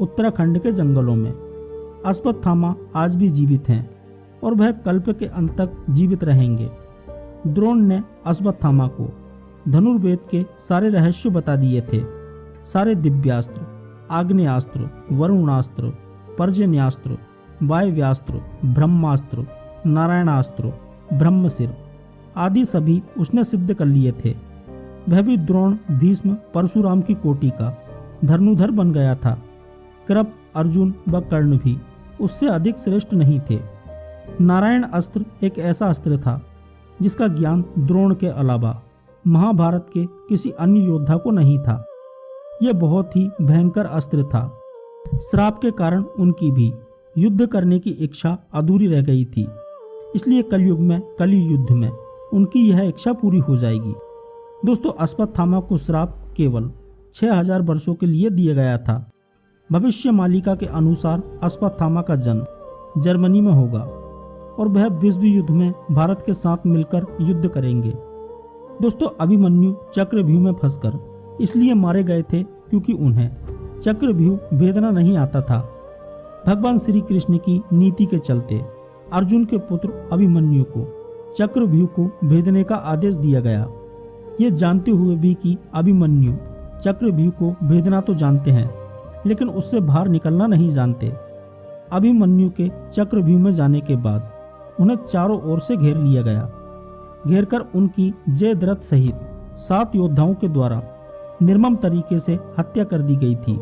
A: उत्तराखंड के जंगलों में। अश्वत्थामा आज भी जीवित हैं और वह कल्प के अंत तक जीवित रहेंगे। द्रोण ने अश्वत्थामा को धनुर्वेद के सारे रहस्य बता दिए थे। सारे दिव्यास्त्र, आग्नेयास्त्र, वरुणास्त्र, पर्जन्यास्त्र, वायव्यास्त्र, ब्रह्मास्त्र, नारायणास्त्र, ब्रह्मशिर आदि सभी उसने सिद्ध कर लिए थे। वह भी द्रोण, भीष्म, परशुराम की कोटि का धनुर्धर बन गया था। कृप, अर्जुन व कर्ण भी उससे अधिक श्रेष्ठ नहीं थे। नारायण अस्त्र एक ऐसा अस्त्र था जिसका ज्ञान द्रोण के अलावा महाभारत के किसी अन्य योद्धा को नहीं था। यह बहुत ही भयंकर अस्त्र था। श्राप के कारण उनकी भी युद्ध करने की इच्छा अधूरी रह गई थी, इसलिए कलयुग में कली युद्ध में उनकी यह इच्छा पूरी हो जाएगी। दोस्तों, अश्वत्थामा को श्राप केवल 6000 वर्षों के लिए दिया गया था। भविष्य मालिका के अनुसार अश्वत्थामा का जन्म जर्मनी में होगा और वह विश्व युद्ध में भारत के साथ मिलकर युद्ध करेंगे। दोस्तों, अभिमन्यु चक्रव्यूह में फंसकर इसलिए मारे गए थे क्योंकि उन्हें चक्रव्यूह भेदना नहीं आता था। भगवान श्री कृष्ण की नीति के चलते अर्जुन के पुत्र अभिमन्यु को चक्रव्यूह को भेदने का आदेश दिया गया। ये जानते हुए भी कि अभिमन्यु चक्रव्यूह को भेदना तो जानते हैं, लेकिन उससे बाहर निकलना नहीं जानते। अभिमन्यु के चक्रव्यूह में जाने के बाद उन्हें चारों ओर से घेर लिया गया। घेरकर उनकी जयद्रथ सहित 7 योद्धाओं के द्वारा निर्मम तरीके से हत्या कर दी गई थी,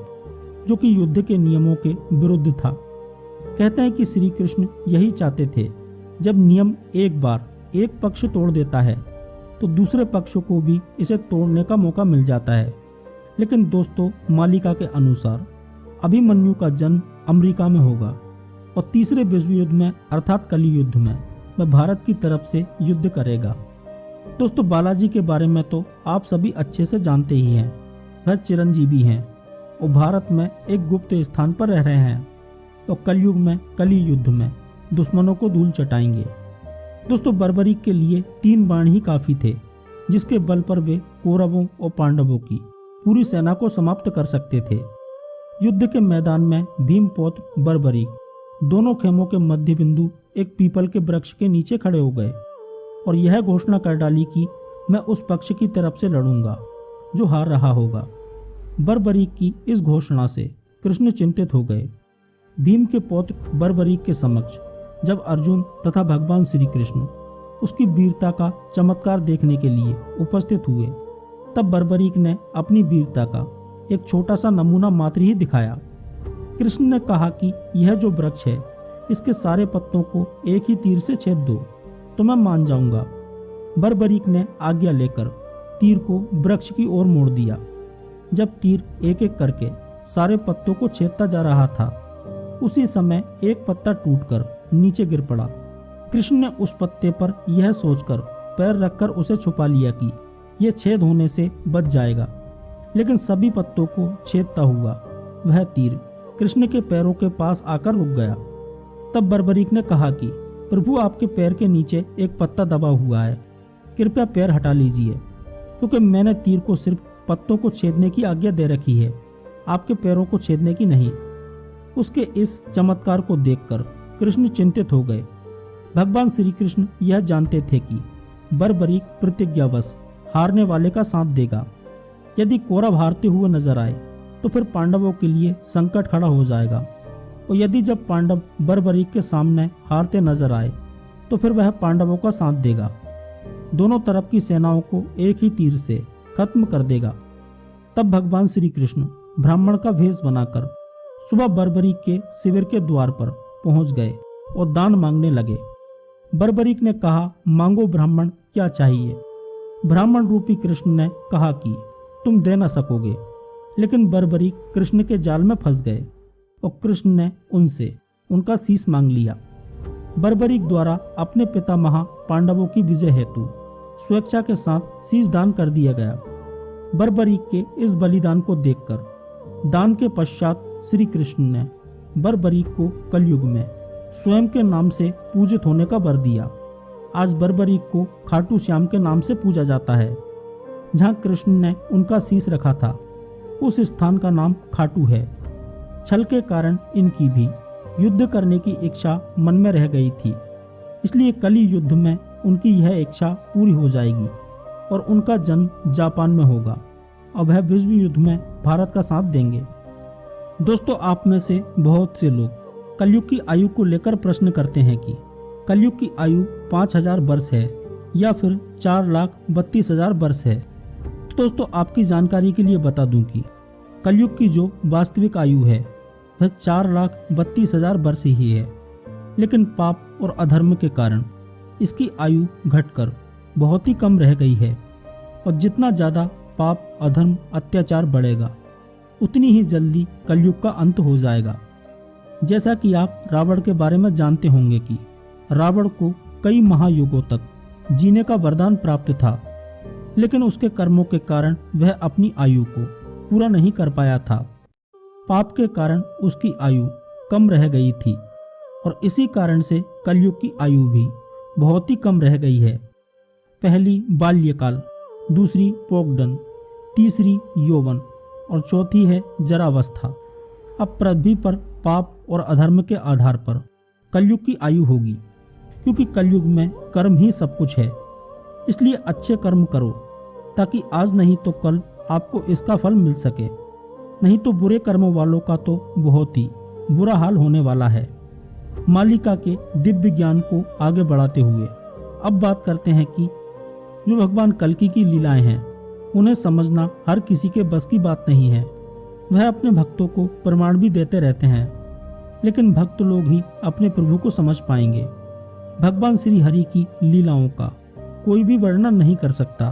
A: जो कि युद्ध के नियमों के विरुद्ध था। कहते हैं कि श्री कृष्ण यही चाहते थे, जब नियम एक बार एक पक्ष तोड़ देता है तो दूसरे पक्ष को भी इसे तोड़ने का मौका मिल जाता है। लेकिन दोस्तों, मालिका के अनुसार अभिमन्यु का जन्म अमेरिका में होगा और तीसरे विश्व युद्ध में अर्थात कली युद्ध में वह भारत की तरफ से युद्ध करेगा। दोस्तों, बालाजी के बारे में तो आप सभी अच्छे से जानते ही हैं। वह चिरंजीवी हैं और भारत में एक गुप्त स्थान पर रह रहे हैं और कलयुग में कली युद्ध में दुश्मनों को धूल चटाएंगे। दोस्तों, बर्बरीक के लिए 3 बाण ही काफी थे, जिसके बल पर वे कौरवों और पांडवों की पूरी सेना को समाप्त कर सकते थे। युद्ध के मैदान में भीमपौत्र, बर्बरीक दोनों खेमों के मध्य बिंदु एक पीपल के वृक्ष के नीचे खड़े हो गए और यह घोषणा कर डाली कि मैं उस पक्ष की तरफ से लड़ूंगा जो हार रहा होगा। बर्बरीक की इस घोषणा से कृष्ण चिंतित हो गए। भीम के पौत्र बर्बरीक के समक्ष जब अर्जुन तथा भगवान श्री कृष्ण उसकी वीरता का चमत्कार देखने के लिए उपस्थित हुए, तब बर्बरीक ने अपनी वीरता का एक छोटा सा नमूना मात्र ही दिखाया। कृष्ण ने कहा कि यह जो वृक्ष है, इसके सारे पत्तों को एक ही तीर से छेद दो तो मैं मान जाऊंगा। बर्बरीक ने आज्ञा लेकर तीर को वृक्ष की ओर मोड़ दिया। जब तीर एक एक करके सारे पत्तों को छेदता जा रहा था, उसी समय एक पत्ता टूटकर नीचे गिर पड़ा। कृष्ण ने उस पत्ते पर यह सोचकर पैर रखकर उसे छुपा लिया कि यह छेद होने से बच जाएगा, लेकिन सभी पत्तों को छेदता हुआ वह तीर कृष्ण के पैरों के पास आकर रुक गया। तब बर्बरीक ने कहा कि प्रभु, आपके पैर के नीचे एक पत्ता दबा हुआ है, कृपया पैर हटा लीजिए, क्योंकि मैंने तीर को सिर्फ पत्तों को छेदने की आज्ञा दे रखी है, आपके पैरों को छेदने की नहीं। उसके इस चमत्कार को देखकर कृष्ण चिंतित हो गए। भगवान श्री कृष्ण यह जानते थे कि बर्बरीक प्रतिज्ञावश हारने वाले का साथ देगा। यदि कौरव हारते हुए नजर आए तो फिर पांडवों के लिए संकट खड़ा हो जाएगा, और यदि जब पांडव बर्बरीक के सामने हारते नजर आए तो फिर वह पांडवों का साथ देगा। दोनों तरफ की सेनाओं को एक ही तीर से खत्म कर देगा। तब भगवान श्री कृष्ण ब्राह्मण का वेश बनाकर सुबह बर्बरीक के शिविर के द्वार पर पहुंच गए और दान मांगने लगे। बर्बरीक ने कहा, मांगो ब्राह्मण, क्या चाहिए? ब्राह्मण रूपी कृष्ण ने कहा कि तुम दे न सकोगे, लेकिन बर्बरीक कृष्ण के जाल में फंस गए और कृष्ण ने उनसे उनका शीश मांग लिया। बर्बरीक द्वारा अपने पितामह पांडवों की विजय हेतु स्वेच्छा के साथ शीश दान कर दिया गया। बर्बरीक के इस बलिदान को देखकर दान के पश्चात श्री कृष्ण ने बर्बरीक को कलयुग में स्वयं के नाम से पूजित होने का वर दिया। आज बर्बरीक को खाटू श्याम के नाम से पूजा जाता है। जहाँ कृष्ण ने उनका शीश रखा था उस स्थान का नाम खाटू है। छल के कारण इनकी भी युद्ध करने की इच्छा मन में रह गई थी, इसलिए कली युद्ध में उनकी यह इच्छा पूरी हो जाएगी और उनका जन्म जापान में होगा और वह विश्व युद्ध में भारत का साथ देंगे। दोस्तों, आप में से बहुत से लोग कलयुग की आयु को लेकर प्रश्न करते हैं कि कलयुग की आयु 5000 वर्ष है या फिर 4,32,000 वर्ष है। तो दोस्तों, आपकी जानकारी के लिए बता दूं कि कलयुग की जो वास्तविक आयु है वह 4,32,000 वर्ष ही है, लेकिन पाप और अधर्म के कारण इसकी आयु घटकर बहुत ही कम रह गई है। और जितना ज़्यादा पाप, अधर्म, अत्याचार बढ़ेगा उतनी ही जल्दी कलयुग का अंत हो जाएगा। जैसा कि आप रावण के बारे में जानते होंगे कि रावण को कई महायुगों तक जीने का वरदान प्राप्त था, लेकिन उसके कर्मों के कारण वह अपनी आयु को पूरा नहीं कर पाया था। पाप के कारण उसकी आयु कम रह गई थी और इसी कारण से कलयुग की आयु भी बहुत ही कम रह गई है। पहली बाल्यकाल, दूसरी पोगडन, तीसरी यौवन और चौथी है जरावस्था। अब पृथ्वी पर पाप और अधर्म के आधार पर कलयुग की आयु होगी, क्योंकि कलयुग में कर्म ही सब कुछ है। इसलिए अच्छे कर्म करो ताकि आज नहीं तो कल आपको इसका फल मिल सके, नहीं तो बुरे कर्मों वालों का तो बहुत ही बुरा हाल होने वाला है। मालिका के दिव्य ज्ञान को आगे बढ़ाते हुए अब बात करते हैं कि जो भगवान कल्कि की लीलाएं हैं उन्हें समझना हर किसी के बस की बात नहीं है। वह अपने भक्तों को प्रमाण भी देते रहते हैं, लेकिन भक्त लोग ही अपने प्रभु को समझ पाएंगे। भगवान श्री हरि की लीलाओं का कोई भी वर्णन नहीं कर सकता।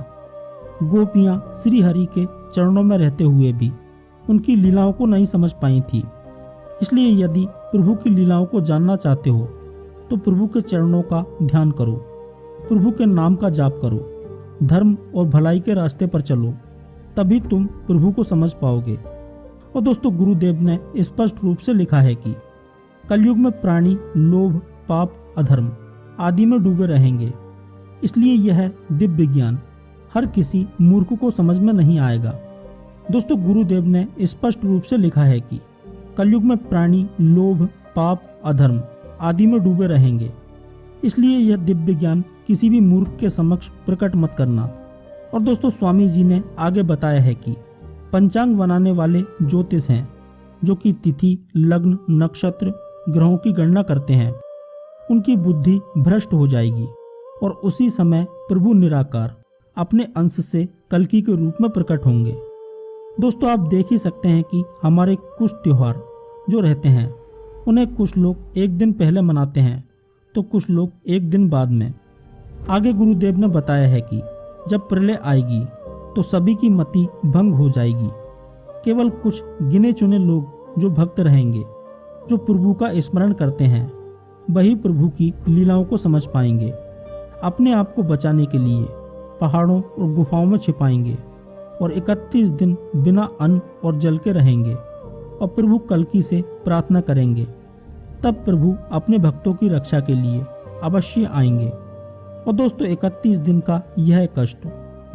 A: गोपियां श्री हरि के चरणों में रहते हुए भी उनकी लीलाओं को नहीं समझ पाई थी। इसलिए यदि प्रभु की लीलाओं को जानना चाहते हो तो प्रभु के चरणों का ध्यान करो, प्रभु के नाम का जाप करो, धर्म और भलाई के रास्ते पर चलो, तभी तुम प्रभु को समझ पाओगे। और दोस्तों, गुरुदेव ने स्पष्ट रूप से लिखा है कि कलयुग में प्राणी लोभ, पाप, अधर्म आदि में डूबे रहेंगे। इसलिए यह दिव्य ज्ञान हर किसी मूर्ख को समझ में नहीं आएगा। दोस्तों, गुरुदेव ने स्पष्ट रूप से लिखा है कि कलयुग में प्राणी लोभ, पाप, अधर्म आदि में डूबे रहेंगे। इसलिए यह दिव्य ज्ञान किसी भी मूर्ख के समक्ष प्रकट मत करना। और दोस्तों, स्वामी जी ने आगे बताया है कि पंचांग बनाने वाले ज्योतिष हैं, जो कि तिथि, लग्न, नक्षत्र, ग्रहों की गणना करते हैं। उनकी बुद्धि भ्रष्ट हो जाएगी और उसी समय प्रभु निराकार अपने अंश से कल्कि के रूप में प्रकट होंगे। दोस्तों, आप देख ही सकते हैं कि हमारे कुछ त्योहार जो रहते हैं उन्हें कुछ लोग एक दिन पहले मनाते हैं तो कुछ लोग एक दिन बाद में। आगे गुरुदेव ने बताया है कि जब प्रलय आएगी तो सभी की मति भंग हो जाएगी। केवल कुछ गिने चुने लोग जो भक्त रहेंगे, जो प्रभु का स्मरण करते हैं, वही प्रभु की लीलाओं को समझ पाएंगे। अपने आप को बचाने के लिए पहाड़ों और गुफाओं में छिपाएंगे और 31 दिन बिना अन्न और जल के रहेंगे और प्रभु कल्कि से प्रार्थना करेंगे। तब प्रभु अपने भक्तों की रक्षा के लिए अवश्य आएंगे। और दोस्तों, 31 दिन का यह कष्ट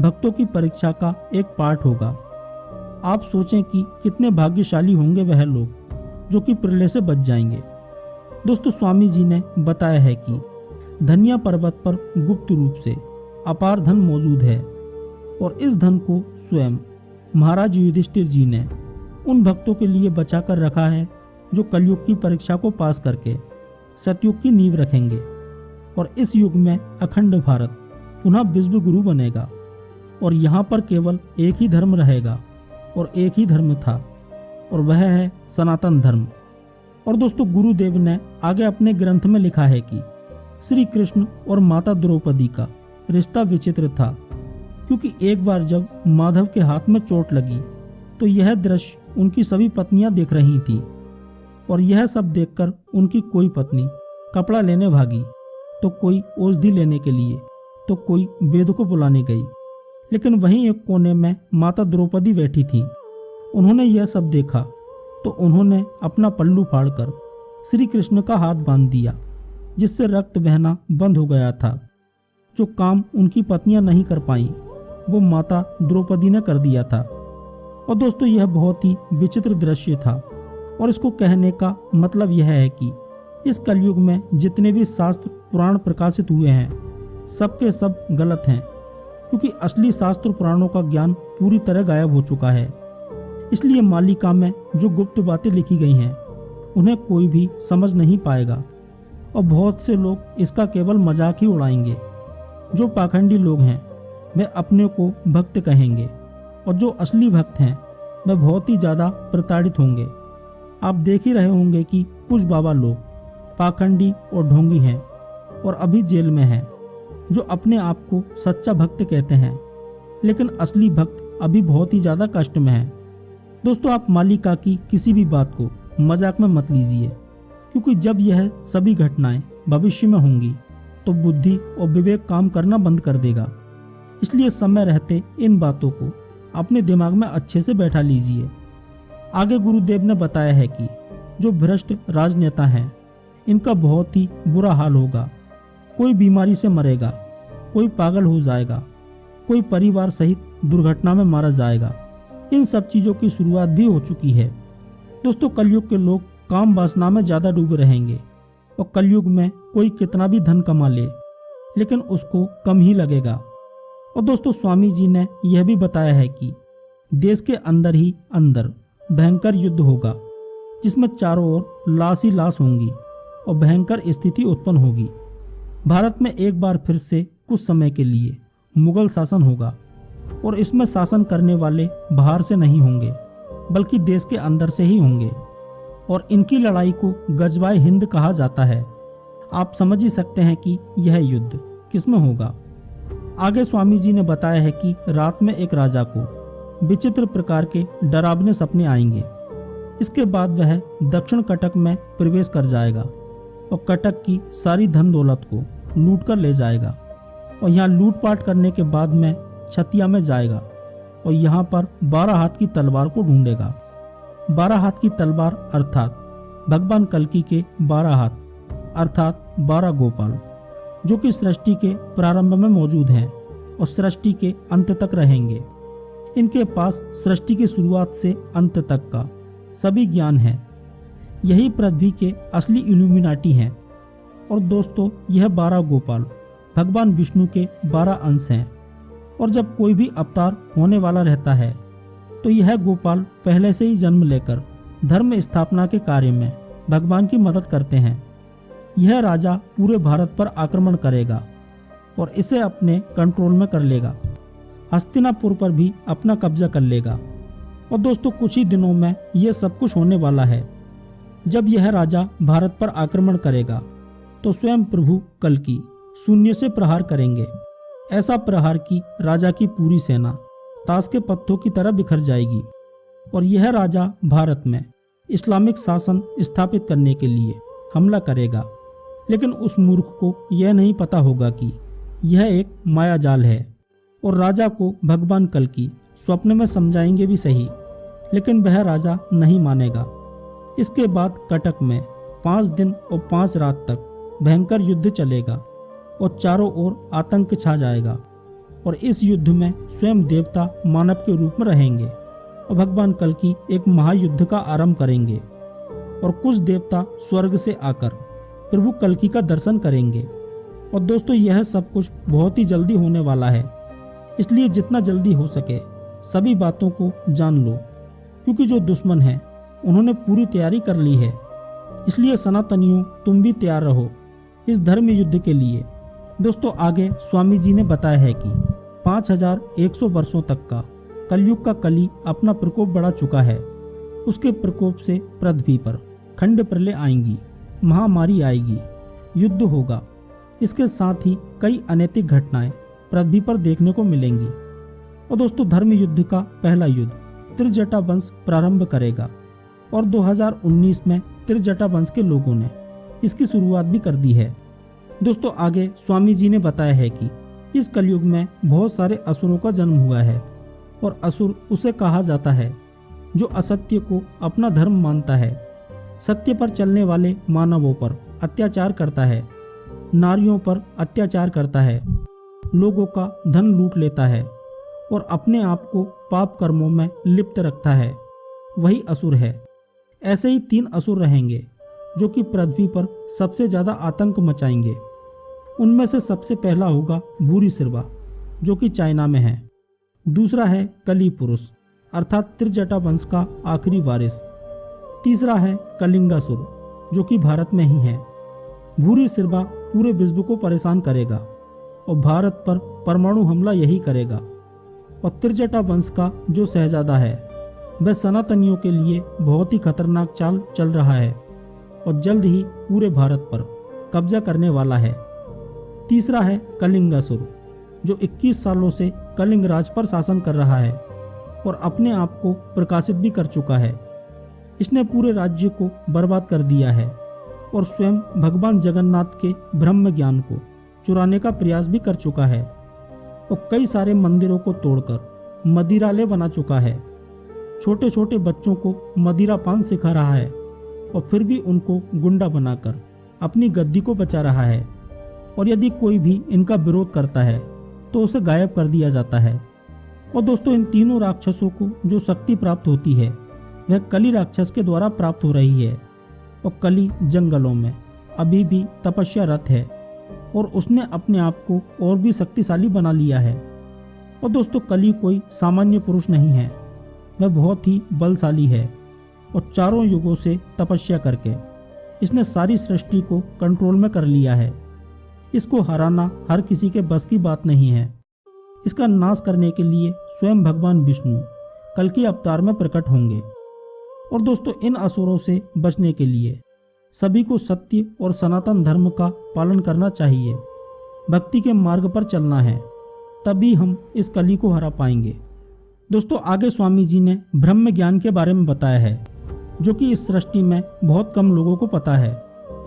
A: भक्तों की परीक्षा का एक पार्ट होगा। आप सोचें कि कितने भाग्यशाली होंगे वह लोग जो कि प्रलय से बच जाएंगे। दोस्तों, स्वामी जी ने बताया है कि धनिया पर्वत पर गुप्त रूप से अपार धन मौजूद है और इस धन को स्वयं महाराज युधिष्ठिर जी ने उन भक्तों के लिए बचा कर रखा है जो कलयुग की परीक्षा को पास करके सतयुग की नींव रखेंगे और इस युग में अखंड भारत पुनः विश्व गुरु बनेगा और यहाँ पर केवल एक ही धर्म रहेगा और एक ही धर्म था और वह है सनातन धर्म। और दोस्तों, गुरुदेव ने आगे अपने ग्रंथ में लिखा है कि श्री कृष्ण और माता द्रौपदी का रिश्ता विचित्र था, क्योंकि एक बार जब माधव के हाथ में चोट लगी तो यह दृश्य उनकी सभी पत्नियां देख रही थीं और यह सब देखकर उनकी कोई पत्नी कपड़ा लेने भागी, तो कोई औषधि लेने के लिए, तो कोई वेद को बुलाने गई। लेकिन वहीं एक कोने में माता द्रौपदी बैठी थी। उन्होंने यह सब देखा तो उन्होंने अपना पल्लू फाड़कर श्री कृष्ण का हाथ बांध दिया, जिससे रक्त बहना बंद हो गया था। जो काम उनकी पत्नियां नहीं कर पाईं, वो माता द्रौपदी ने कर दिया था। और दोस्तों, यह बहुत ही विचित्र दृश्य था और इसको कहने का मतलब यह है कि इस कलयुग में जितने भी शास्त्र पुराण प्रकाशित हुए हैं, सबके सब गलत हैं, क्योंकि असली शास्त्र पुराणों का ज्ञान पूरी तरह गायब हो चुका है। इसलिए मालिका में जो गुप्त बातें लिखी गई हैं उन्हें कोई भी समझ नहीं पाएगा और बहुत से लोग इसका केवल मजाक ही उड़ाएंगे। जो पाखंडी लोग हैं वे अपने को भक्त कहेंगे और जो असली भक्त हैं वे बहुत ही ज़्यादा प्रताड़ित होंगे। आप देख ही रहे होंगे कि कुछ बाबा लोग पाखंडी और ढोंगी हैं और अभी जेल में हैं, जो अपने आप को सच्चा भक्त कहते हैं, लेकिन असली भक्त अभी बहुत ही ज़्यादा कष्ट में है। दोस्तों, आप मालिका की किसी भी बात को मजाक में मत लीजिए, क्योंकि जब यह सभी घटनाएं भविष्य में होंगी तो बुद्धि और विवेक काम करना बंद कर देगा। इसलिए समय रहते इन बातों को अपने दिमाग में अच्छे से बैठा लीजिए। आगे गुरुदेव ने बताया है कि जो भ्रष्ट राजनेता हैं, इनका बहुत ही बुरा हाल होगा। कोई बीमारी से मरेगा, कोई पागल हो जाएगा, कोई परिवार सहित दुर्घटना में मारा जाएगा। इन सब चीज़ों की शुरुआत भी हो चुकी है। दोस्तों, कलयुग के लोग काम वासना में ज़्यादा डूबे रहेंगे और कलयुग में कोई कितना भी धन कमा ले, लेकिन उसको कम ही लगेगा। और दोस्तों, स्वामी जी ने यह भी बताया है कि देश के अंदर ही अंदर भयंकर युद्ध होगा, जिसमें चारों ओर लाश ही लाश होंगी और भयंकर स्थिति उत्पन्न होगी। भारत में एक बार फिर से कुछ समय के लिए मुगल शासन होगा और इसमें शासन करने वाले बाहर से नहीं होंगे, बल्कि देश के अंदर से ही होंगे और इनकी लड़ाई को गजवाए हिंद कहा जाता है। आप समझ ही सकते हैं कि यह युद्ध किसमें होगा। आगे स्वामी जी ने बताया है कि रात में एक राजा को विचित्र प्रकार के डरावने सपने आएंगे। इसके बाद वह दक्षिण कटक में प्रवेश कर जाएगा और कटक की सारी धन दौलत को लूट कर ले जाएगा और यहाँ लूटपाट करने के बाद में छतिया में जाएगा और यहाँ पर 12 हाथ की तलवार को ढूंढेगा। 12 हाथ की तलवार अर्थात भगवान कल्कि के 12 हाथ अर्थात 12 गोपाल, जो कि सृष्टि के प्रारंभ में मौजूद हैं और सृष्टि के अंत तक रहेंगे। इनके पास सृष्टि की शुरुआत से अंत तक का सभी ज्ञान है। यही पृथ्वी के असली इल्यूमिनाटी हैं। और दोस्तों, यह 12 गोपाल भगवान विष्णु के 12 अंश हैं और जब कोई भी अवतार होने वाला रहता है तो यह गोपाल पहले से ही जन्म लेकर धर्म स्थापना के कार्य में भगवान की मदद करते हैं। यह राजा पूरे भारत पर आक्रमण करेगा और इसे अपने कंट्रोल में कर लेगा। हस्तिनापुर पर भी अपना कब्जा कर लेगा। और दोस्तों, कुछ ही दिनों में यह सब कुछ होने वाला है। जब यह राजा भारत पर आक्रमण करेगा तो स्वयं प्रभु कल्कि शून्य से प्रहार करेंगे। ऐसा प्रहार कि राजा की पूरी सेना ताश के पत्तों की तरह बिखर जाएगी और यह राजा भारत में इस्लामिक शासन स्थापित करने के लिए हमला करेगा। लेकिन उस मूर्ख को यह नहीं पता होगा कि यह एक मायाजाल है और राजा को भगवान कल्कि स्वप्न में समझाएंगे भी सही, लेकिन वह राजा नहीं मानेगा। इसके बाद कटक में 5 दिन और 5 रात तक भयंकर युद्ध चलेगा और चारों ओर आतंक छा जाएगा और इस युद्ध में स्वयं देवता मानव के रूप में रहेंगे और भगवान कल्कि एक महायुद्ध का आरंभ करेंगे और कुछ देवता स्वर्ग से आकर प्रभु कल्कि का दर्शन करेंगे और दोस्तों यह सब कुछ बहुत ही जल्दी होने वाला है, इसलिए जितना जल्दी हो सके सभी बातों को जान लो, क्योंकि जो दुश्मन है उन्होंने पूरी तैयारी कर ली है। इसलिए सनातनियों तुम भी तैयार रहो इस धर्म युद्ध के लिए। दोस्तों आगे स्वामी जी ने बताया है कि 5100 वर्षों तक का कलयुग का कली अपना प्रकोप बढ़ा चुका है। उसके प्रकोप से पृथ्वी पर खंड प्रलय आएंगी, महामारी आएगी, युद्ध होगा। इसके साथ ही कई अनैतिक घटनाएं पृथ्वी पर देखने को मिलेंगी। और दोस्तों धर्म युद्ध का पहला युद्ध त्रिजटा वंश प्रारंभ करेगा और 2019 में त्रिजटा वंश के लोगों ने इसकी शुरुआत भी कर दी है। दोस्तों आगे स्वामी जी ने बताया है कि इस कलयुग में बहुत सारे असुरों का जन्म हुआ है और असुर उसे कहा जाता है जो असत्य को अपना धर्म मानता है, सत्य पर चलने वाले मानवों पर अत्याचार करता है, नारियों पर अत्याचार करता है, लोगों का धन लूट लेता है और अपने आप को पाप कर्मों में लिप्त रखता है, वही असुर है। ऐसे ही 3 असुर रहेंगे जो कि पृथ्वी पर सबसे ज़्यादा आतंक मचाएंगे। उनमें से सबसे पहला होगा भूरिश्रवा जो कि चाइना में है। दूसरा है कली पुरुष अर्थात त्रिजटा वंश का आखिरी वारिस। तीसरा है कलिंगासुर जो कि भारत में ही है। भूरिश्रवा पूरे विश्व को परेशान करेगा और भारत पर परमाणु हमला यही करेगा। और त्रिजटा वंश का जो शहजादा है वह सनातनियों के लिए बहुत ही खतरनाक चाल चल रहा है और जल्द ही पूरे भारत पर कब्जा करने वाला है। तीसरा है कलिंगासुर जो 21 सालों से कलिंग राज पर शासन कर रहा है और अपने आप को प्रकाशित भी कर चुका है। इसने पूरे राज्य को बर्बाद कर दिया है और स्वयं भगवान जगन्नाथ के ब्रह्म ज्ञान को चुराने का प्रयास भी कर चुका है और कई सारे मंदिरों को तोड़कर मदिरालय बना चुका है। छोटे छोटे बच्चों को मदिरा पान सिखा रहा है और फिर भी उनको गुंडा बनाकर अपनी गद्दी को बचा रहा है। और यदि कोई भी इनका विरोध करता है तो उसे गायब कर दिया जाता है। और दोस्तों इन तीनों राक्षसों को जो शक्ति प्राप्त होती है वह कली राक्षस के द्वारा प्राप्त हो रही है। और कली जंगलों में अभी भी तपस्यारत है और उसने अपने आप को और भी शक्तिशाली बना लिया है। और दोस्तों कली कोई सामान्य पुरुष नहीं है, वह बहुत ही बलशाली है और चारों युगों से तपस्या करके इसने सारी सृष्टि को कंट्रोल में कर लिया है। इसको हराना हर किसी के बस की बात नहीं है। इसका नाश करने के लिए स्वयं भगवान विष्णु कल के अवतार में प्रकट होंगे। और दोस्तों इन असुरों से बचने के लिए सभी को सत्य और सनातन धर्म का पालन करना चाहिए, भक्ति के मार्ग पर चलना है, तभी हम इस कली को हरा पाएंगे। दोस्तों आगे स्वामी जी ने ब्रह्म ज्ञान के बारे में बताया है जो कि इस सृष्टि में बहुत कम लोगों को पता है।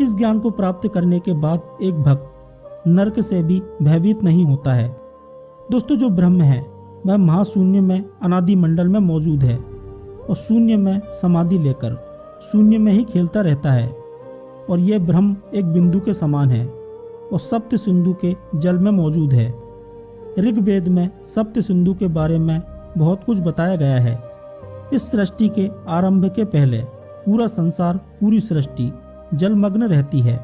A: इस ज्ञान को प्राप्त करने के बाद एक भक्त नरक से भी भयभीत नहीं होता है। दोस्तों जो ब्रह्म है वह महाशून्य में अनादि मंडल में मौजूद है और शून्य में समाधि लेकर शून्य में ही खेलता रहता है। और यह ब्रह्म एक बिंदु के समान है और सप्त सिंधु के जल में मौजूद है। ऋग्वेद में सप्त सिंधु के बारे में बहुत कुछ बताया गया है। इस सृष्टि के आरंभ के पहले पूरा संसार, पूरी सृष्टि जलमग्न रहती है,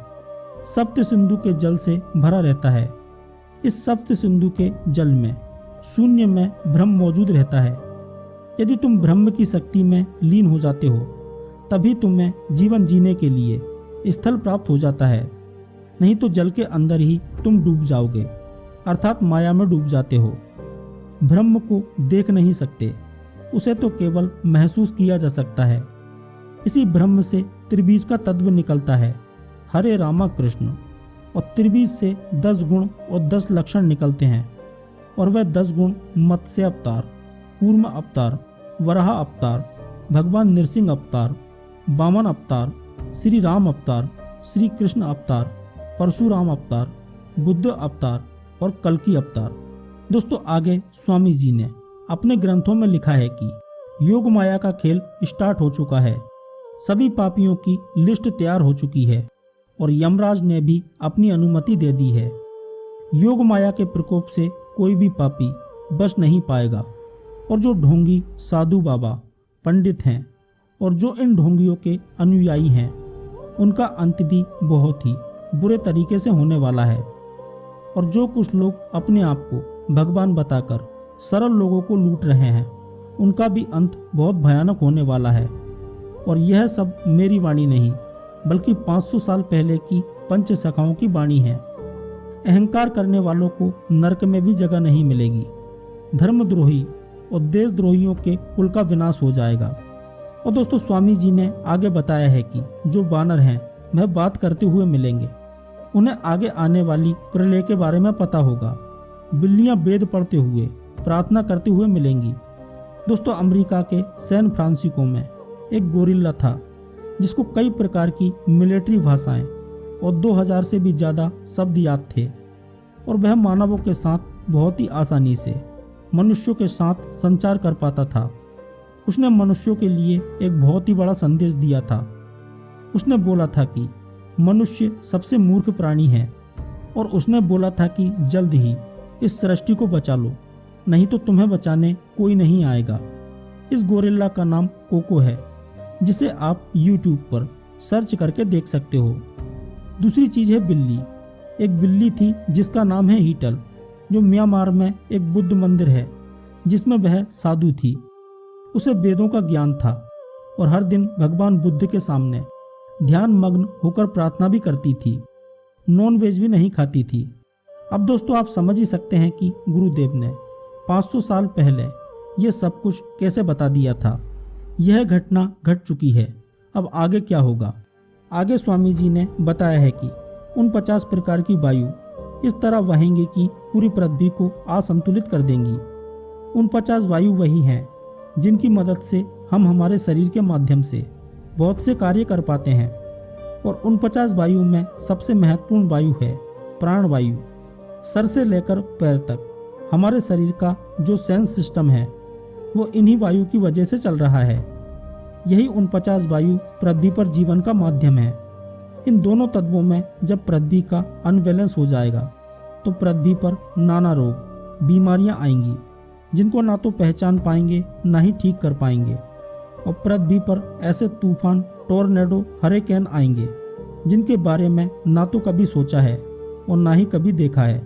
A: सप्त सिंधु के जल से भरा रहता है। इस सप्त सिंधु के जल में शून्य में ब्रह्म मौजूद रहता है। यदि तुम ब्रह्म की शक्ति में लीन हो जाते हो तभी तुम्हें जीवन जीने के लिए स्थल प्राप्त हो जाता है, नहीं तो जल के अंदर ही तुम डूब जाओगे, अर्थात माया में डूब जाते हो। ब्रह्म को देख नहीं सकते, उसे तो केवल महसूस किया जा सकता है। इसी ब्रह्म से त्रिबीज का तत्व निकलता है, हरे रामा कृष्ण। और त्रिबीज से 10 गुण और 10 लक्षण निकलते हैं और वह 10 गुण मत्स्य अवतार, कूर्म अवतार, वराह अवतार, भगवान नृसिंह अवतार, वामन अवतार, श्री राम अवतार, श्री कृष्ण अवतार, परशुराम अवतार, बुद्ध अवतार और कल्कि अवतार। दोस्तों आगे स्वामी जी ने अपने ग्रंथों में लिखा है कि योग माया का खेल स्टार्ट हो चुका है। सभी पापियों की लिस्ट तैयार हो चुकी है और यमराज ने भी अपनी अनुमति दे दी है। योग माया के प्रकोप से कोई भी पापी बच नहीं पाएगा। और जो ढोंगी साधु बाबा पंडित हैं और जो इन ढोंगियों के अनुयायी हैं उनका अंत भी बहुत ही बुरे तरीके से होने वाला है। और जो कुछ लोग अपने आप को भगवान बताकर सरल लोगों को लूट रहे हैं, उनका भी अंत बहुत भयानक होने वाला है। और यह सब मेरी वाणी नहीं, बल्कि 500 साल पहले की पंच सखाओं की वाणी है। अहंकार करने वालों को नरक में भी जगह नहीं मिलेगी। धर्मद्रोही और देशद्रोहियों के कुल का विनाश हो जाएगा। और दोस्तों, स्वामी जी ने आगे बताया है कि जो बानर हैं वह बात करते हुए मिलेंगे। उन्हें आगे आने वाली प्रलय के बारे में पता होगा। बिल्लियां वेद पढ़ते हुए, प्रार्थना करते हुए मिलेंगी। दोस्तों, अमेरिका के सैन फ्रांसिस्को में एक गोरिल्ला था जिसको कई प्रकार की मिलिट्री भाषाएं और 2000 से भी ज़्यादा शब्द याद थे, और वह मानवों के साथ बहुत ही आसानी से मनुष्यों के साथ संचार कर पाता था। उसने मनुष्यों के लिए एक बहुत ही बड़ा संदेश दिया था। उसने बोला था कि मनुष्य सबसे मूर्ख प्राणी है, और उसने बोला था कि जल्द ही इस सृष्टि को बचा लो, नहीं तो तुम्हें बचाने कोई नहीं आएगा। इस गोरिल्ला का नाम कोको है, जिसे आप YouTube पर सर्च करके देख सकते हो। दूसरी चीज़ है बिल्ली। एक बिल्ली थी जिसका नाम है हीटल, जो म्यांमार में एक बुद्ध मंदिर है जिसमें वह साधु थी। उसे वेदों का ज्ञान था और हर दिन भगवान बुद्ध के सामने ध्यान मग्न होकर प्रार्थना भी करती थी। नॉन वेज भी नहीं खाती थी। अब दोस्तों, आप समझ ही सकते हैं कि गुरुदेव ने 500 साल पहले यह सब कुछ कैसे बता दिया था। यह घटना घट चुकी है। अब आगे क्या होगा? आगे स्वामी जी ने बताया है कि उन 50 प्रकार की वायु इस तरह बहेंगी कि पूरी पृथ्वी को असंतुलित कर देंगी। उन 50 वायु वही हैं जिनकी मदद से हम हमारे शरीर के माध्यम से बहुत से कार्य कर पाते हैं। और उन 50 वायु में सबसे महत्वपूर्ण वायु है प्राण वायु। सर से लेकर पैर तक हमारे शरीर का जो सेंस सिस्टम है वो इन्हीं वायु की वजह से चल रहा है। यही उन 50 वायु पृथ्वी पर जीवन का माध्यम है। इन दोनों तत्वों में जब पृथ्वी का अनबैलेंस हो जाएगा तो पृथ्वी पर नाना रोग, बीमारियां आएंगी जिनको ना तो पहचान पाएंगे ना ही ठीक कर पाएंगे। और पृथ्वी पर ऐसे तूफान, टोर्नेडो, हरिकेन आएंगे जिनके बारे में ना तो कभी सोचा है और ना ही कभी देखा है।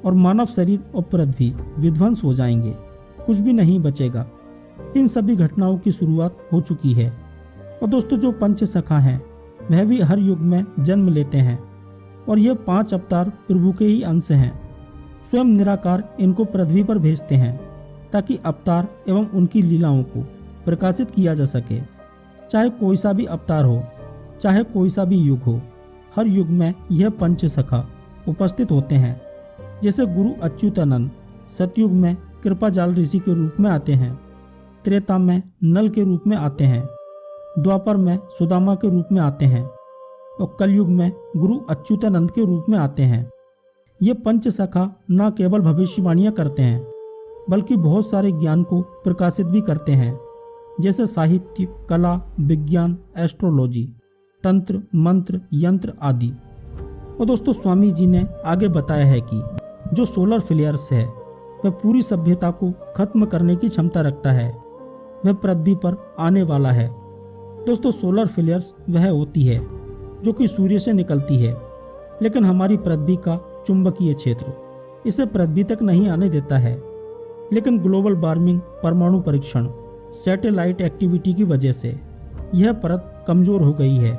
A: और मानव शरीर और पृथ्वी विध्वंस हो जाएंगे, कुछ भी नहीं बचेगा। इन सभी घटनाओं की शुरुआत हो चुकी है। और दोस्तों, जो पंच सखा हैं वह भी हर युग में जन्म लेते हैं, और ये 5 अवतार प्रभु के ही अंश हैं। स्वयं निराकार इनको पृथ्वी पर भेजते हैं ताकि अवतार एवं उनकी लीलाओं को प्रकाशित किया जा सके। चाहे कोई सा भी अवतार हो, चाहे कोई सा भी युग हो, हर युग में यह पंच सखा उपस्थित होते हैं। जैसे गुरु अच्युतानंद सतयुग में कृपा जाल ऋषि के रूप में आते हैं, त्रेता में नल के रूप में आते हैं, द्वापर में सुदामा के रूप में आते हैं, और कलयुग में गुरु अच्युतानंद के रूप में आते हैं। ये पंच सखा न केवल भविष्यवाणियां करते हैं बल्कि बहुत सारे ज्ञान को प्रकाशित भी करते हैं, जैसे साहित्य, कला, विज्ञान, एस्ट्रोलॉजी, तंत्र, मंत्र, यंत्र आदि। और दोस्तों, स्वामी जी ने आगे बताया है कि जो सोलर फ्लेयर्स है वह पूरी सभ्यता को खत्म करने की क्षमता रखता है। वह पृथ्वी पर आने वाला है। दोस्तों, सोलर फ्लेयर्स वह होती है जो कि सूर्य से निकलती है, लेकिन हमारी पृथ्वी का चुंबकीय क्षेत्र इसे पृथ्वी तक नहीं आने देता है। लेकिन ग्लोबल वार्मिंग, परमाणु परीक्षण, सैटेलाइट एक्टिविटी की वजह से यह परत कमजोर हो गई है,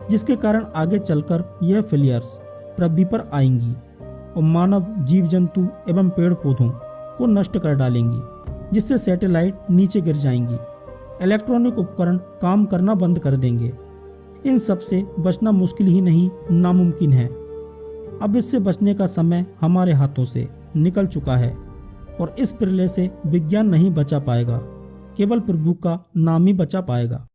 A: जिसके कारण आगे चलकर यह फ्लेयर्स पृथ्वी पर आएंगी और मानव, जीव जंतु एवं पेड़ पौधों को नष्ट कर डालेंगी, जिससे सैटेलाइट नीचे गिर जाएंगी। इलेक्ट्रॉनिक उपकरण काम करना बंद कर देंगे। इन सब से बचना मुश्किल ही नहीं, नामुमकिन है। अब इससे बचने का समय हमारे हाथों से निकल चुका है, और इस प्रलय से विज्ञान नहीं बचा पाएगा, केवल प्रभु का नाम ही बचा पाएगा।